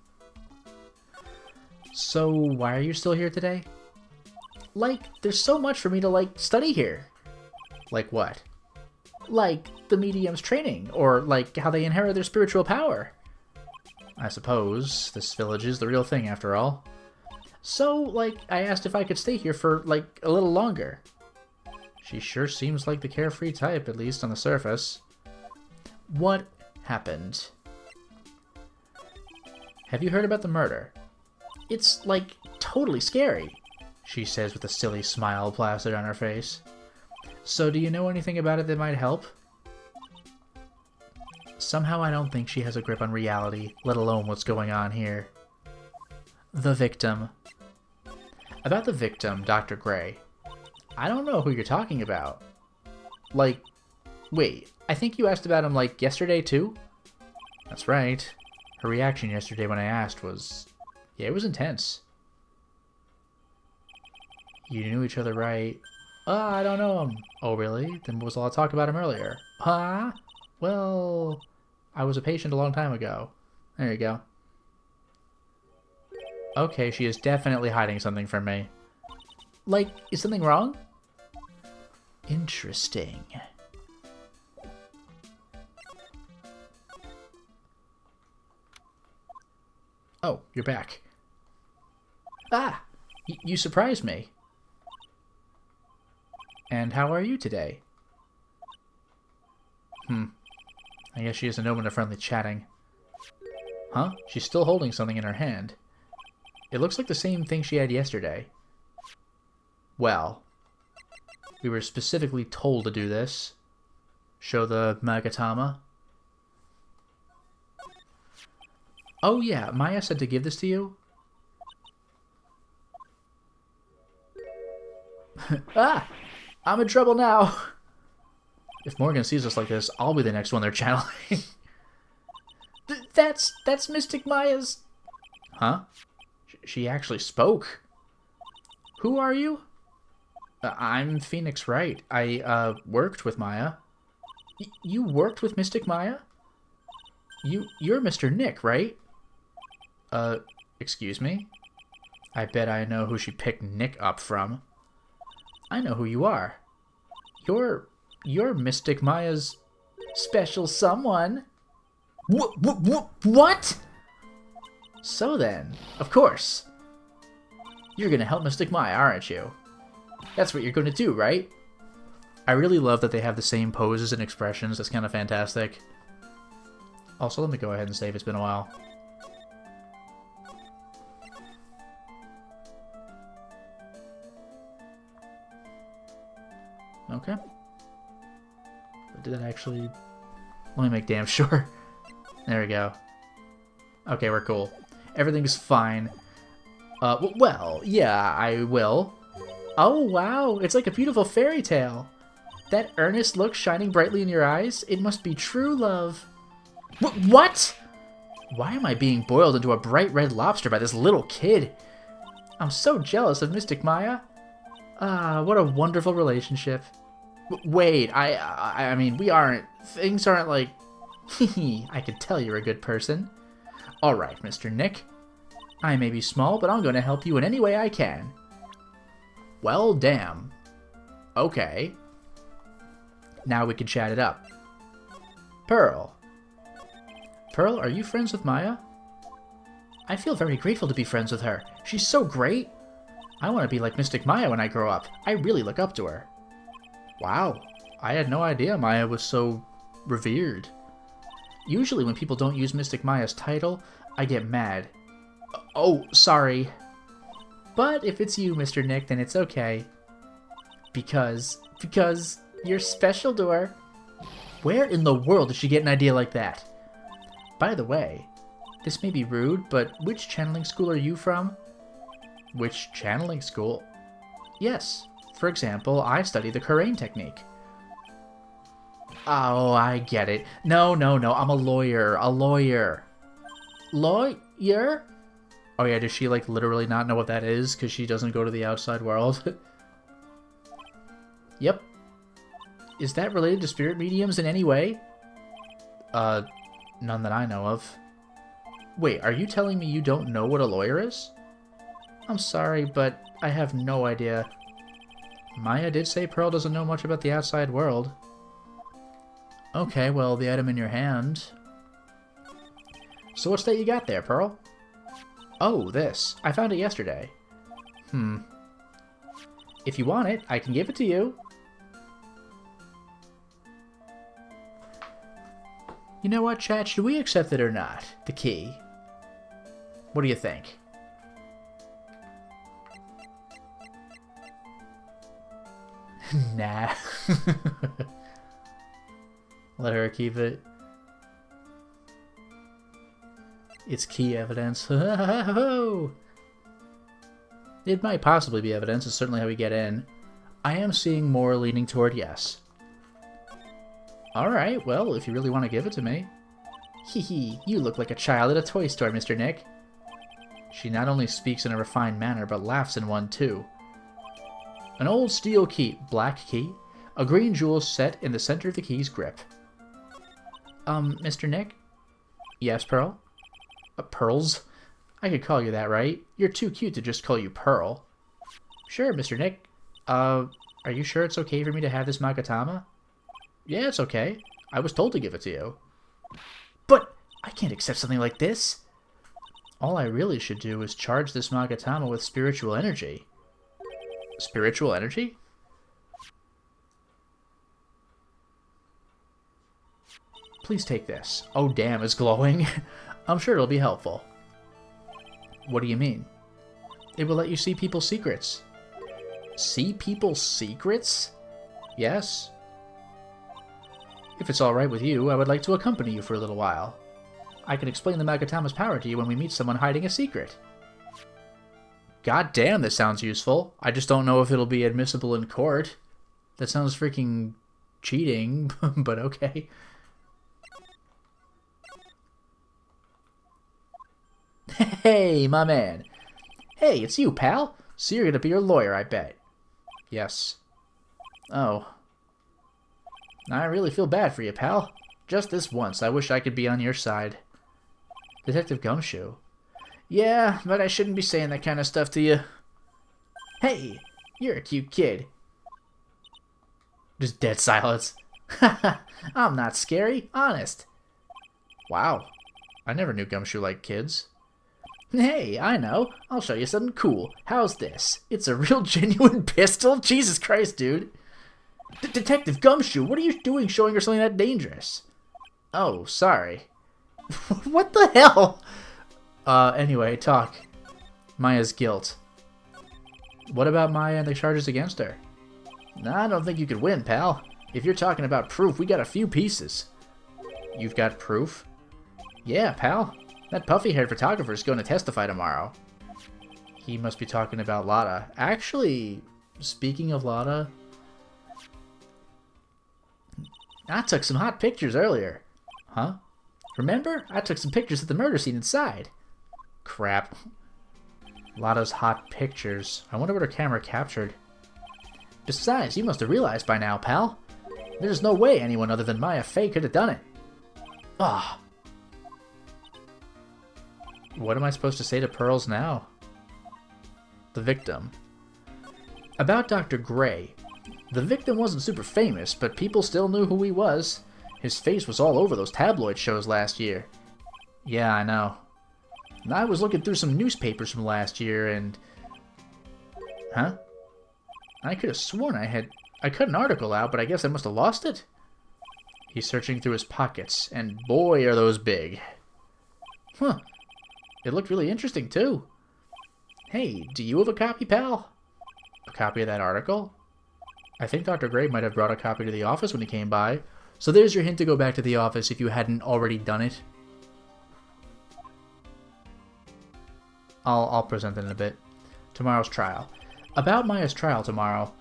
So, why are you still here today? Like, there's so much for me to, like, study here. Like what? Like, the medium's training, or, like, how they inherit their spiritual power. I suppose this village is the real thing, after all. So, like, I asked if I could stay here for, like, a little longer. She sure seems like the carefree type, at least on the surface. What happened? Have you heard about the murder? It's, like, totally scary, she says with a silly smile plastered on her face. So do you know anything about it that might help? Somehow I don't think she has a grip on reality, let alone what's going on here. The victim. About the victim, Dr. Gray. I don't know who you're talking about. Like, wait, I think you asked about him, like, yesterday too? That's right. Her reaction yesterday when I asked was... yeah, it was intense. You knew each other, right? I don't know him. Oh, really? Then what was all the talk about him earlier? Huh? Well, I was a patient a long time ago. There you go. Okay, she is definitely hiding something from me. Like, is something wrong? Interesting. Oh, you're back. Ah! You surprised me. And how are you today? I guess she isn't open to friendly chatting. Huh? She's still holding something in her hand. It looks like the same thing she had yesterday. Well, we were specifically told to do this. Show the Magatama. Oh yeah, Maya said to give this to you. Ah! I'm in trouble now! If Morgan sees us like this, I'll be the next one they're channeling. That's Mystic Maya's... Huh? She actually spoke. Who are you? I'm Phoenix Wright. I, worked with Maya. You worked with Mystic Maya? You're Mr. Nick, right? Excuse me? I bet I know who she picked Nick up from. I know who you are. You're Mystic Maya's special someone. What? So then, of course, you're gonna help Mystic Maya, aren't you? That's what you're gonna do, right? I really love that they have the same poses and expressions. That's kind of fantastic. Also, let me go ahead and save. It's been a while. Okay. But did that actually... Let me make damn sure. There we go. Okay, we're cool. Everything's fine. Well, yeah, I will. Oh, wow. It's like a beautiful fairy tale. That earnest look shining brightly in your eyes, it must be true love. What? Why am I being boiled into a bright red lobster by this little kid? I'm so jealous of Mystic Maya. Ah, what a wonderful relationship. Wait, I mean, we aren't... Things aren't like... I can tell you're a good person. Alright, Mr. Nick. I may be small, but I'm going to help you in any way I can. Well, damn. Okay. Now we can chat it up. Pearl. Pearl, are you friends with Maya? I feel very grateful to be friends with her. She's so great. I want to be like Mystic Maya when I grow up. I really look up to her. Wow. I had no idea Maya was so revered. Usually when people don't use Mystic Maya's title, I get mad. Oh, sorry. But if it's you, Mr. Nick, then it's okay. Because you're special to her. Where in the world did she get an idea like that? By the way, this may be rude, but which channeling school are you from? Which channeling school? Yes. For example, I study the Kurain technique. Oh, I get it. No, I'm a lawyer. A lawyer. Lawyer? Oh yeah, does she like literally not know what that is because she doesn't go to the outside world? Yep. Is that related to spirit mediums in any way? None that I know of. Wait, are you telling me you don't know what a lawyer is? I'm sorry, but I have no idea. Maya did say Pearl doesn't know much about the outside world. Okay, well, the item in your hand. So what's that you got there, Pearl? Oh, this. I found it yesterday. If you want it, I can give it to you. You know what, chat? Should we accept it or not? The key. What do you think? Nah. Let her keep it. It's key evidence. It might possibly be evidence. It's certainly how we get in. I am seeing more leaning toward yes. Alright, well, if you really want to give it to me. Hee, you look like a child at a toy store, Mr. Nick. She not only speaks in a refined manner, but laughs in one, too. An old steel key, black key, a green jewel set in the center of the key's grip. Mr. Nick? Yes, Pearl? Pearls? I could call you that, right? You're too cute to just call you Pearl. Sure, Mr. Nick. Are you sure it's okay for me to have this Magatama? Yeah, it's okay. I was told to give it to you. But I can't accept something like this. All I really should do is charge this Magatama with spiritual energy. Spiritual energy? Please take this. Oh, damn, it's glowing. I'm sure it'll be helpful. What do you mean? It will let you see people's secrets. See people's secrets? Yes. If it's alright with you, I would like to accompany you for a little while. I can explain the Magatama's power to you when we meet someone hiding a secret. God damn, this sounds useful. I just don't know if it'll be admissible in court. That sounds freaking cheating, but okay. Hey, my man. Hey, it's you, pal. So you're gonna be your lawyer, I bet. Yes. Oh. I really feel bad for you, pal. Just this once, I wish I could be on your side. Detective Gumshoe. Yeah, but I shouldn't be saying that kind of stuff to you. Hey, you're a cute kid. Just dead silence. I'm not scary, honest. Wow. I never knew Gumshoe liked kids. Hey, I know. I'll show you something cool. How's this? It's a real genuine pistol? Jesus Christ, dude. Detective Gumshoe, what are you doing showing her something that dangerous? Oh, sorry. What the hell? Anyway, talk. Maya's guilt. What about Maya and the charges against her? Nah, I don't think you could win, pal. If you're talking about proof, we got a few pieces. You've got proof? Yeah, pal. That puffy-haired photographer's going to testify tomorrow. He must be talking about Lotta. Actually, speaking of Lotta, I took some hot pictures earlier. Huh? Remember? I took some pictures of the murder scene inside. Crap. Lotta's hot pictures. I wonder what her camera captured. Besides, you must have realized by now, pal. There's no way anyone other than Maya Fey could have done it. Ah. What am I supposed to say to Pearls now? The victim. About Dr. Gray. The victim wasn't super famous, but people still knew who he was. His face was all over those tabloid shows last year. Yeah, I know. And I was looking through some newspapers from last year and... Huh? I could have sworn I cut an article out, but I guess I must have lost it? He's searching through his pockets, and boy are those big. Huh. It looked really interesting, too. Hey, do you have a copy, pal? A copy of that article? I think Dr. Gray might have brought a copy to the office when he came by. So there's your hint to go back to the office if you hadn't already done it. I'll present it in a bit. Tomorrow's trial. About Maya's trial tomorrow.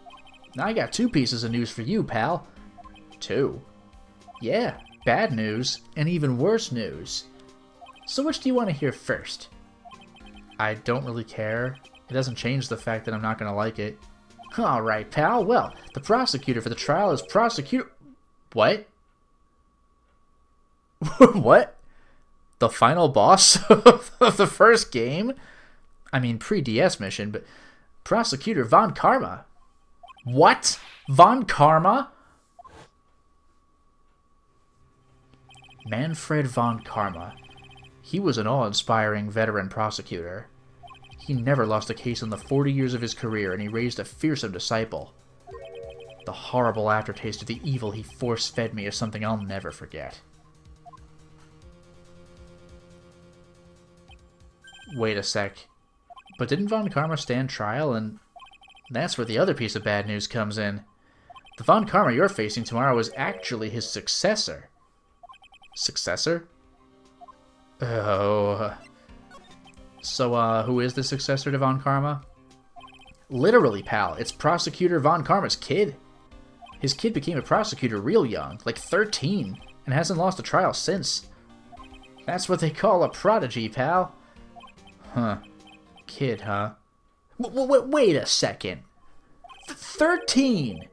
I got 2 pieces of news for you, pal. 2? Yeah, bad news and even worse news. So which do you want to hear first? I don't really care. It doesn't change the fact that I'm not going to like it. Alright, pal. Well, the prosecutor for the trial is prosecutor... What? What? The final boss of the first game? I mean, pre-DS mission, but... Prosecutor Von Karma. What? Von Karma? Manfred Von Karma. He was an awe-inspiring veteran prosecutor. He never lost a case in the 40 years of his career, and he raised a fearsome disciple. The horrible aftertaste of the evil he force-fed me is something I'll never forget. Wait a sec. But didn't Von Karma stand trial? And that's where the other piece of bad news comes in. The Von Karma you're facing tomorrow is actually his successor. Successor? Oh. So, who is the successor to Von Karma? Literally, pal, it's Prosecutor Von Karma's kid. His kid became a prosecutor real young, like 13, and hasn't lost a trial since. That's what they call a prodigy, pal. Huh. Kid, huh? Wait a second. 13!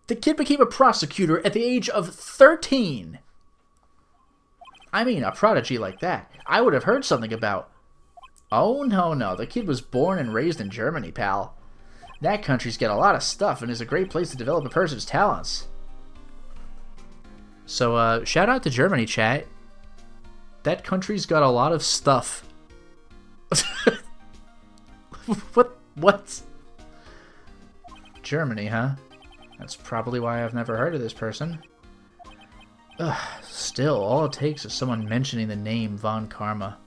The kid became a prosecutor at the age of 13! I mean, a prodigy like that, I would have heard something about. Oh, no, the kid was born and raised in Germany, pal. That country's got a lot of stuff and is a great place to develop a person's talents. So, shout out to Germany, chat. That country's got a lot of stuff. What? Germany, huh? That's probably why I've never heard of this person. Ugh, still, all it takes is someone mentioning the name Von Karma.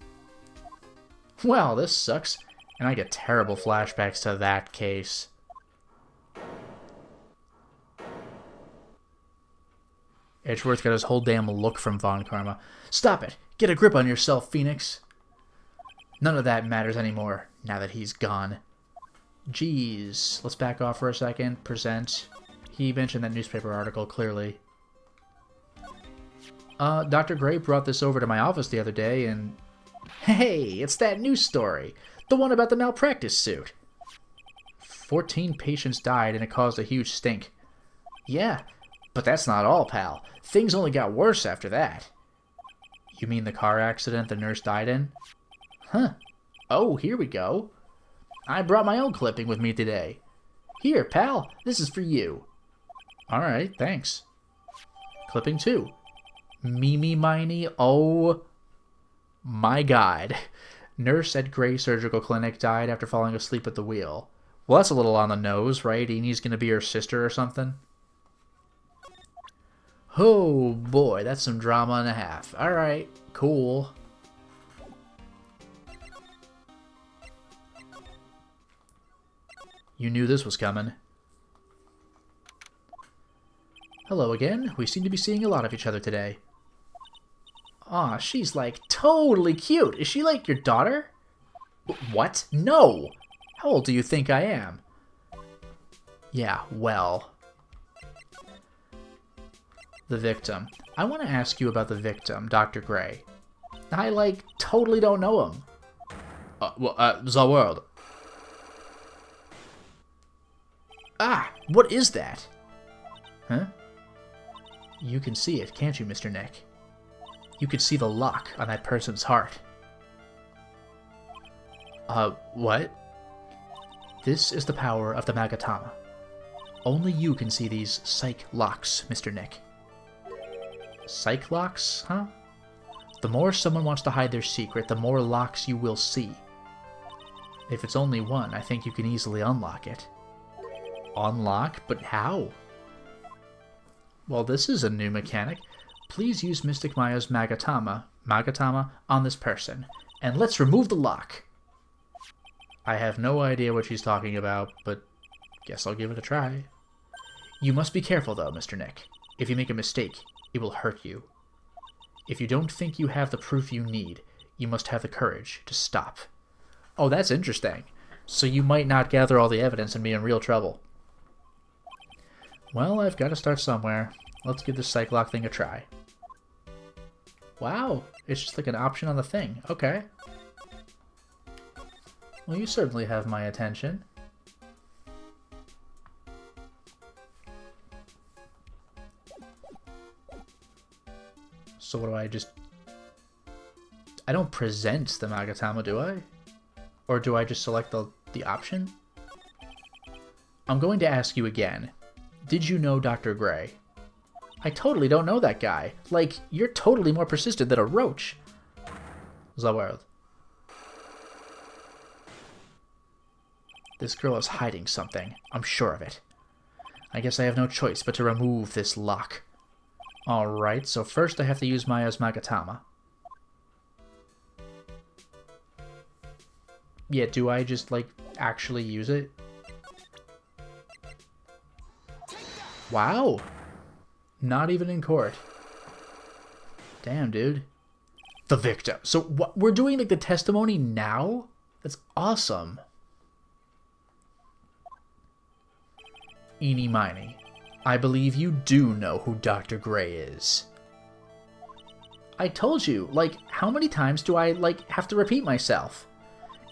Well, this sucks, and I get terrible flashbacks to that case. Edgeworth got his whole damn look from Von Karma. Stop it! Get a grip on yourself, Phoenix! None of that matters anymore, now that he's gone. Jeez, let's back off for a second. Present. He mentioned that newspaper article, clearly. Dr. Gray brought this over to my office the other day, and... Hey, it's that news story! The one about the malpractice suit! 14 patients died, and it caused a huge stink. Yeah, but that's not all, pal. Things only got worse after that. You mean the car accident the nurse died in? Huh. Oh, here we go. I brought my own clipping with me today. Here, pal, this is for you. Alright, thanks. Clipping 2. Mimi Miney, oh my god. Nurse at Gray Surgical Clinic died after falling asleep at the wheel. Well, that's a little on the nose, right? Enid's gonna be her sister or something. Oh boy, that's some drama and a half. Alright, cool. You knew this was coming. Hello again. We seem to be seeing a lot of each other today. Aw, she's like totally cute. Is she like your daughter? What? No! How old do you think I am? Yeah, well... The victim. I want to ask you about the victim, Dr. Gray. I, like, totally don't know him. The world. Ah, what is that? Huh? You can see it, can't you, Mr. Nick? You could see the lock on that person's heart. What? This is the power of the Magatama. Only you can see these psych locks, Mr. Nick. Psych locks, huh? The more someone wants to hide their secret, the more locks you will see. If it's only one, I think you can easily unlock it. Unlock? But how? Well, this is a new mechanic. Please use Mystic Maya's Magatama on this person, and let's remove the lock. I have no idea what she's talking about, but guess I'll give it a try. You must be careful though, Mr. Nick. If you make a mistake, it will hurt you. If you don't think you have the proof you need, you must have the courage to stop. Oh, that's interesting. So you might not gather all the evidence and be in real trouble. Well, I've got to start somewhere. Let's give this psych lock thing a try. Wow, it's just like an option on the thing. Okay. Well, you certainly have my attention. So what do I just... I don't present the Magatama, do I? Or do I just select the option? I'm going to ask you again. Did you know Dr. Gray? I totally don't know that guy. Like, you're totally more persistent than a roach. The world. This girl is hiding something. I'm sure of it. I guess I have no choice but to remove this lock. Alright, so first I have to use Maya's Magatama. Yeah, do I just, like, actually use it? Wow! Not even in court. Damn, dude. The victim. So, what, we're doing, like, the testimony now? That's awesome. Eeny Miny, I believe you do know who Dr. Gray is. I told you, like, how many times do I, like, have to repeat myself?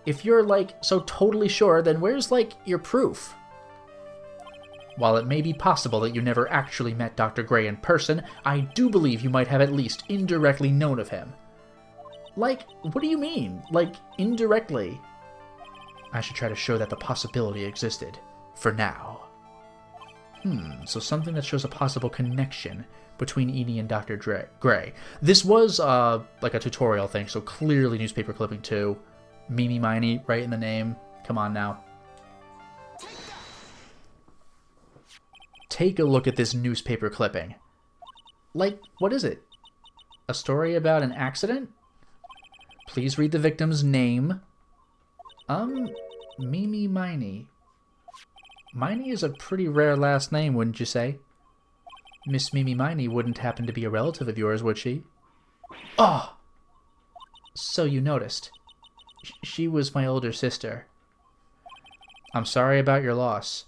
If you're, like, so totally sure, then where's, like, your proof? While it may be possible that you never actually met Dr. Gray in person, I do believe you might have at least indirectly known of him. Like, what do you mean? Like, indirectly? I should try to show that the possibility existed. For now. So something that shows a possible connection between Edie and Dr. Gray. This was, like a tutorial thing, so clearly newspaper clipping too. Mimi Miny, right in the name. Come on now. Take a look at this newspaper clipping. Like, what is it? A story about an accident? Please read the victim's name. Mimi Miny. Miny is a pretty rare last name, wouldn't you say? Miss Mimi Miny wouldn't happen to be a relative of yours, would she? Oh! So you noticed. She was my older sister. I'm sorry about your loss.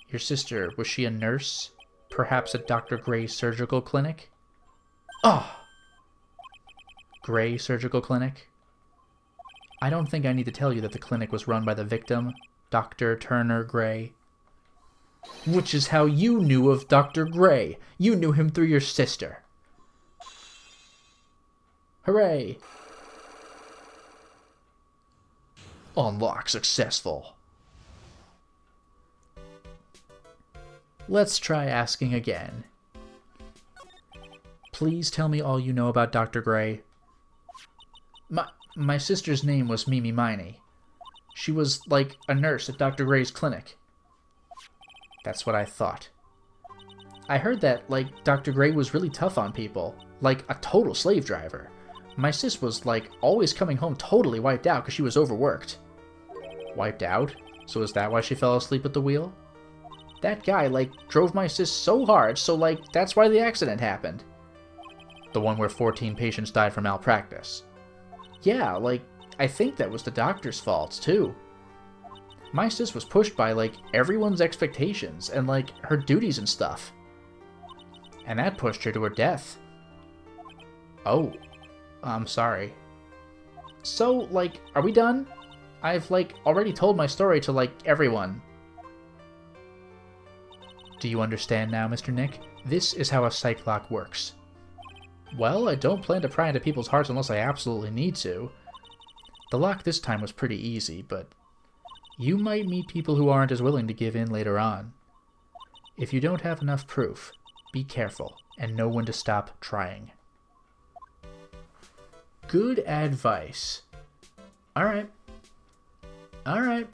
Your sister, was she a nurse? Perhaps at Dr. Gray's surgical clinic? Oh! Gray Surgical Clinic? I don't think I need to tell you that the clinic was run by the victim, Dr. Turner Gray. Which is how you knew of Dr. Gray. You knew him through your sister. Hooray! Unlock successful. Let's try asking again. Please tell me all you know about Dr. Gray. My sister's name was Mimi Miny. She was, like, a nurse at Dr. Gray's clinic. That's what I thought. I heard that, like, Dr. Gray was really tough on people. Like, a total slave driver. My sis was, like, always coming home totally wiped out because she was overworked. Wiped out? So is that why she fell asleep at the wheel? That guy, like, drove my sis so hard, so, like, that's why the accident happened. The one where 14 patients died from malpractice. Yeah, like, I think that was the doctor's fault, too. My sis was pushed by, like, everyone's expectations and, like, her duties and stuff. And that pushed her to her death. Oh, I'm sorry. So, like, are we done? I've, like, already told my story to, like, everyone. Do you understand now, Mr. Nick? This is how a psych lock works. Well, I don't plan to pry into people's hearts unless I absolutely need to. The lock this time was pretty easy, but you might meet people who aren't as willing to give in later on. If you don't have enough proof, be careful and know when to stop trying. Good advice. Alright. Alright.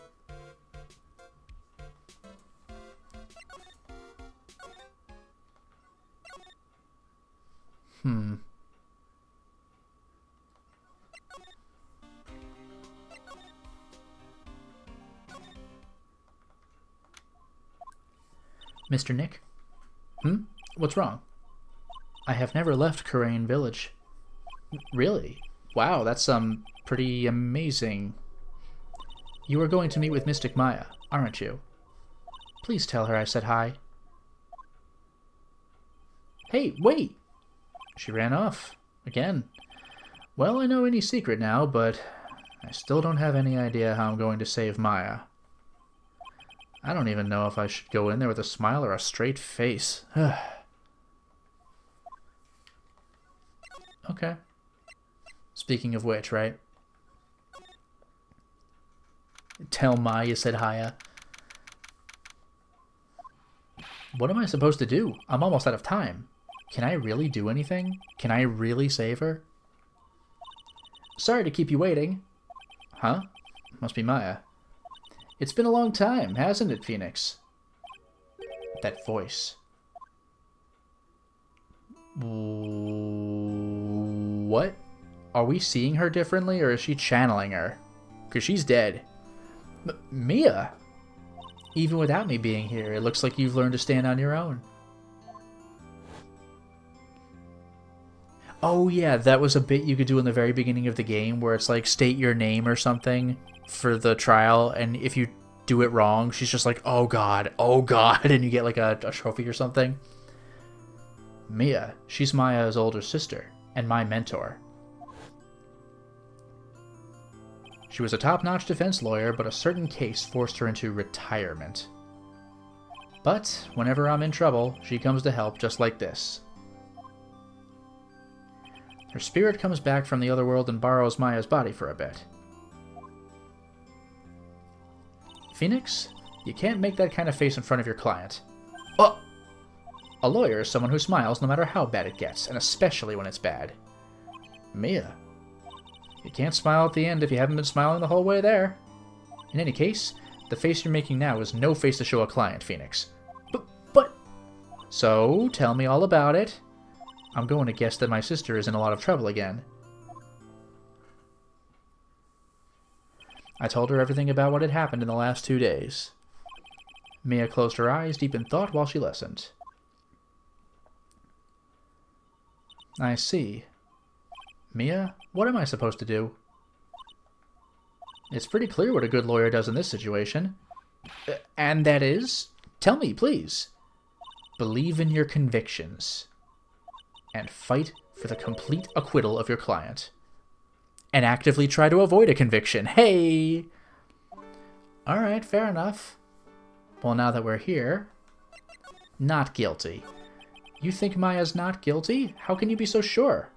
Mr. Nick? What's wrong? I have never left Kurain Village. Really? Wow, that's, pretty amazing. You are going to meet with Mystic Maya, aren't you? Please tell her I said hi. Hey, wait! She ran off. Again. Well, I know any secret now, but I still don't have any idea how I'm going to save Maya. I don't even know if I should go in there with a smile or a straight face. Okay. Speaking of which, right? Tell Ma you said hiya. What am I supposed to do? I'm almost out of time. Can I really do anything? Can I really save her? Sorry to keep you waiting. Huh? Must be Maya. It's been a long time, hasn't it, Phoenix? That voice. What? Are we seeing her differently, or is she channeling her? Because she's dead. Mia? Even without me being here, it looks like you've learned to stand on your own. Oh yeah, that was a bit you could do in the very beginning of the game, where it's like, state your name or something for the trial, and if you do it wrong, she's just like, oh god, and you get like a trophy or something. Mia, she's Maya's older sister, and my mentor. She was a top-notch defense lawyer, but a certain case forced her into retirement. But whenever I'm in trouble, she comes to help just like this. Her spirit comes back from the other world and borrows Maya's body for a bit. Phoenix, you can't make that kind of face in front of your client. Oh! A lawyer is someone who smiles no matter how bad it gets, and especially when it's bad. Mia, you can't smile at the end if you haven't been smiling the whole way there. In any case, the face you're making now is no face to show a client, Phoenix. But... So, tell me all about it. I'm going to guess that my sister is in a lot of trouble again. I told her everything about what had happened in the last 2 days. Mia closed her eyes deep in thought while she listened. I see. Mia, what am I supposed to do? It's pretty clear what a good lawyer does in this situation. And that is? Tell me, please. Believe in your convictions. And fight for the complete acquittal of your client. And actively try to avoid a conviction. Hey! Alright, fair enough. Well, now that we're here... Not guilty. You think Maya's not guilty? How can you be so sure?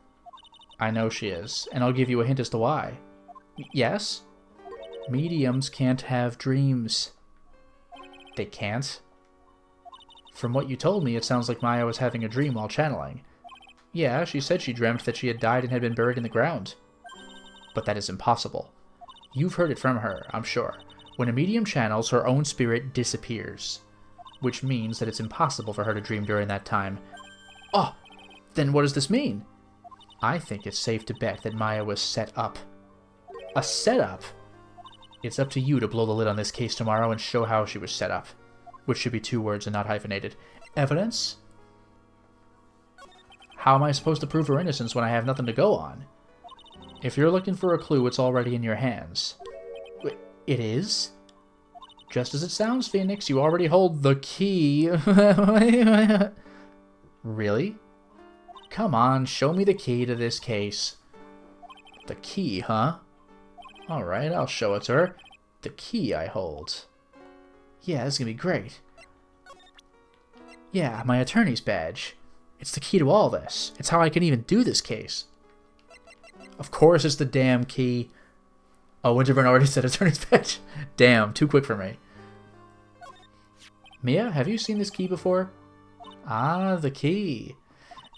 I know she is, and I'll give you a hint as to why. Yes? Mediums can't have dreams. They can't? From what you told me, it sounds like Maya was having a dream while channeling. Yeah, she said she dreamt that she had died and had been buried in the ground. But that is impossible. You've heard it from her, I'm sure. When a medium channels, her own spirit disappears. Which means that it's impossible for her to dream during that time. Oh, then what does this mean? I think it's safe to bet that Maya was set up. A setup? It's up to you to blow the lid on this case tomorrow and show how she was set up. Which should be 2 words and not hyphenated. Evidence? How am I supposed to prove her innocence when I have nothing to go on? If you're looking for a clue, it's already in your hands. It is? Just as it sounds, Phoenix, you already hold the key. Really? Come on, show me the key to this case. The key, huh? Alright, I'll show it to her. The key I hold. Yeah, this is gonna be great. Yeah, my attorney's badge. It's the key to all this. It's how I can even do this case. Of course it's the damn key. Oh, Winterburn already said attorney's badge. Damn, too quick for me. Mia, have you seen this key before? Ah, the key.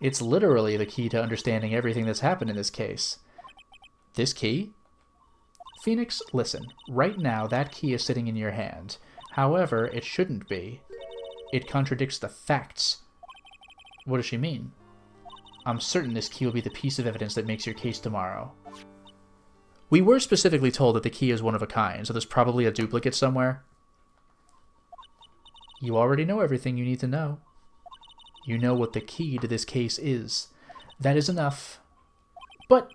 It's literally the key to understanding everything that's happened in this case. This key? Phoenix, listen. Right now, that key is sitting in your hand. However, it shouldn't be. It contradicts the facts. What does she mean? I'm certain this key will be the piece of evidence that makes your case tomorrow. We were specifically told that the key is one of a kind, so there's probably a duplicate somewhere. You already know everything you need to know. You know what the key to this case is. That is enough. But,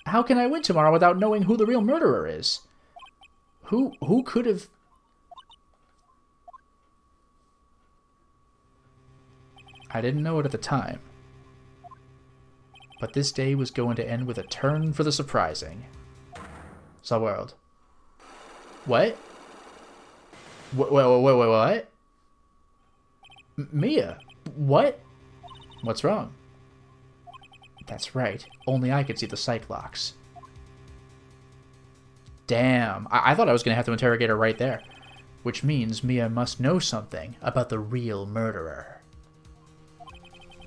how can I win tomorrow without knowing who the real murderer is? Who could have... I didn't know it at the time. But this day was going to end with a turn for the surprising. Saw world. What? What? Mia, what? What's wrong? That's right. Only I could see the sight locks. Damn. I thought I was going to have to interrogate her right there. Which means Mia must know something about the real murderer.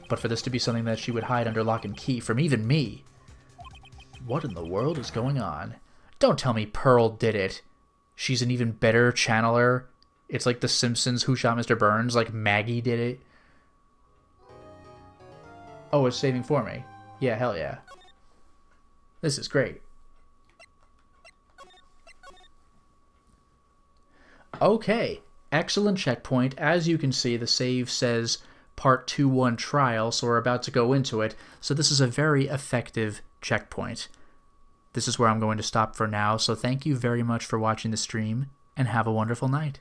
But for this to be something that she would hide under lock and key from even me... What in the world is going on? Don't tell me Pearl did it. She's an even better channeler. It's like The Simpsons Who Shot Mr. Burns, like Maggie did it. Oh, it's saving for me. Yeah, hell yeah. This is great. Okay, excellent checkpoint. As you can see, the save says Part 2-1 trial, so we're about to go into it. So this is a very effective checkpoint. This is where I'm going to stop for now, so thank you very much for watching the stream, and have a wonderful night.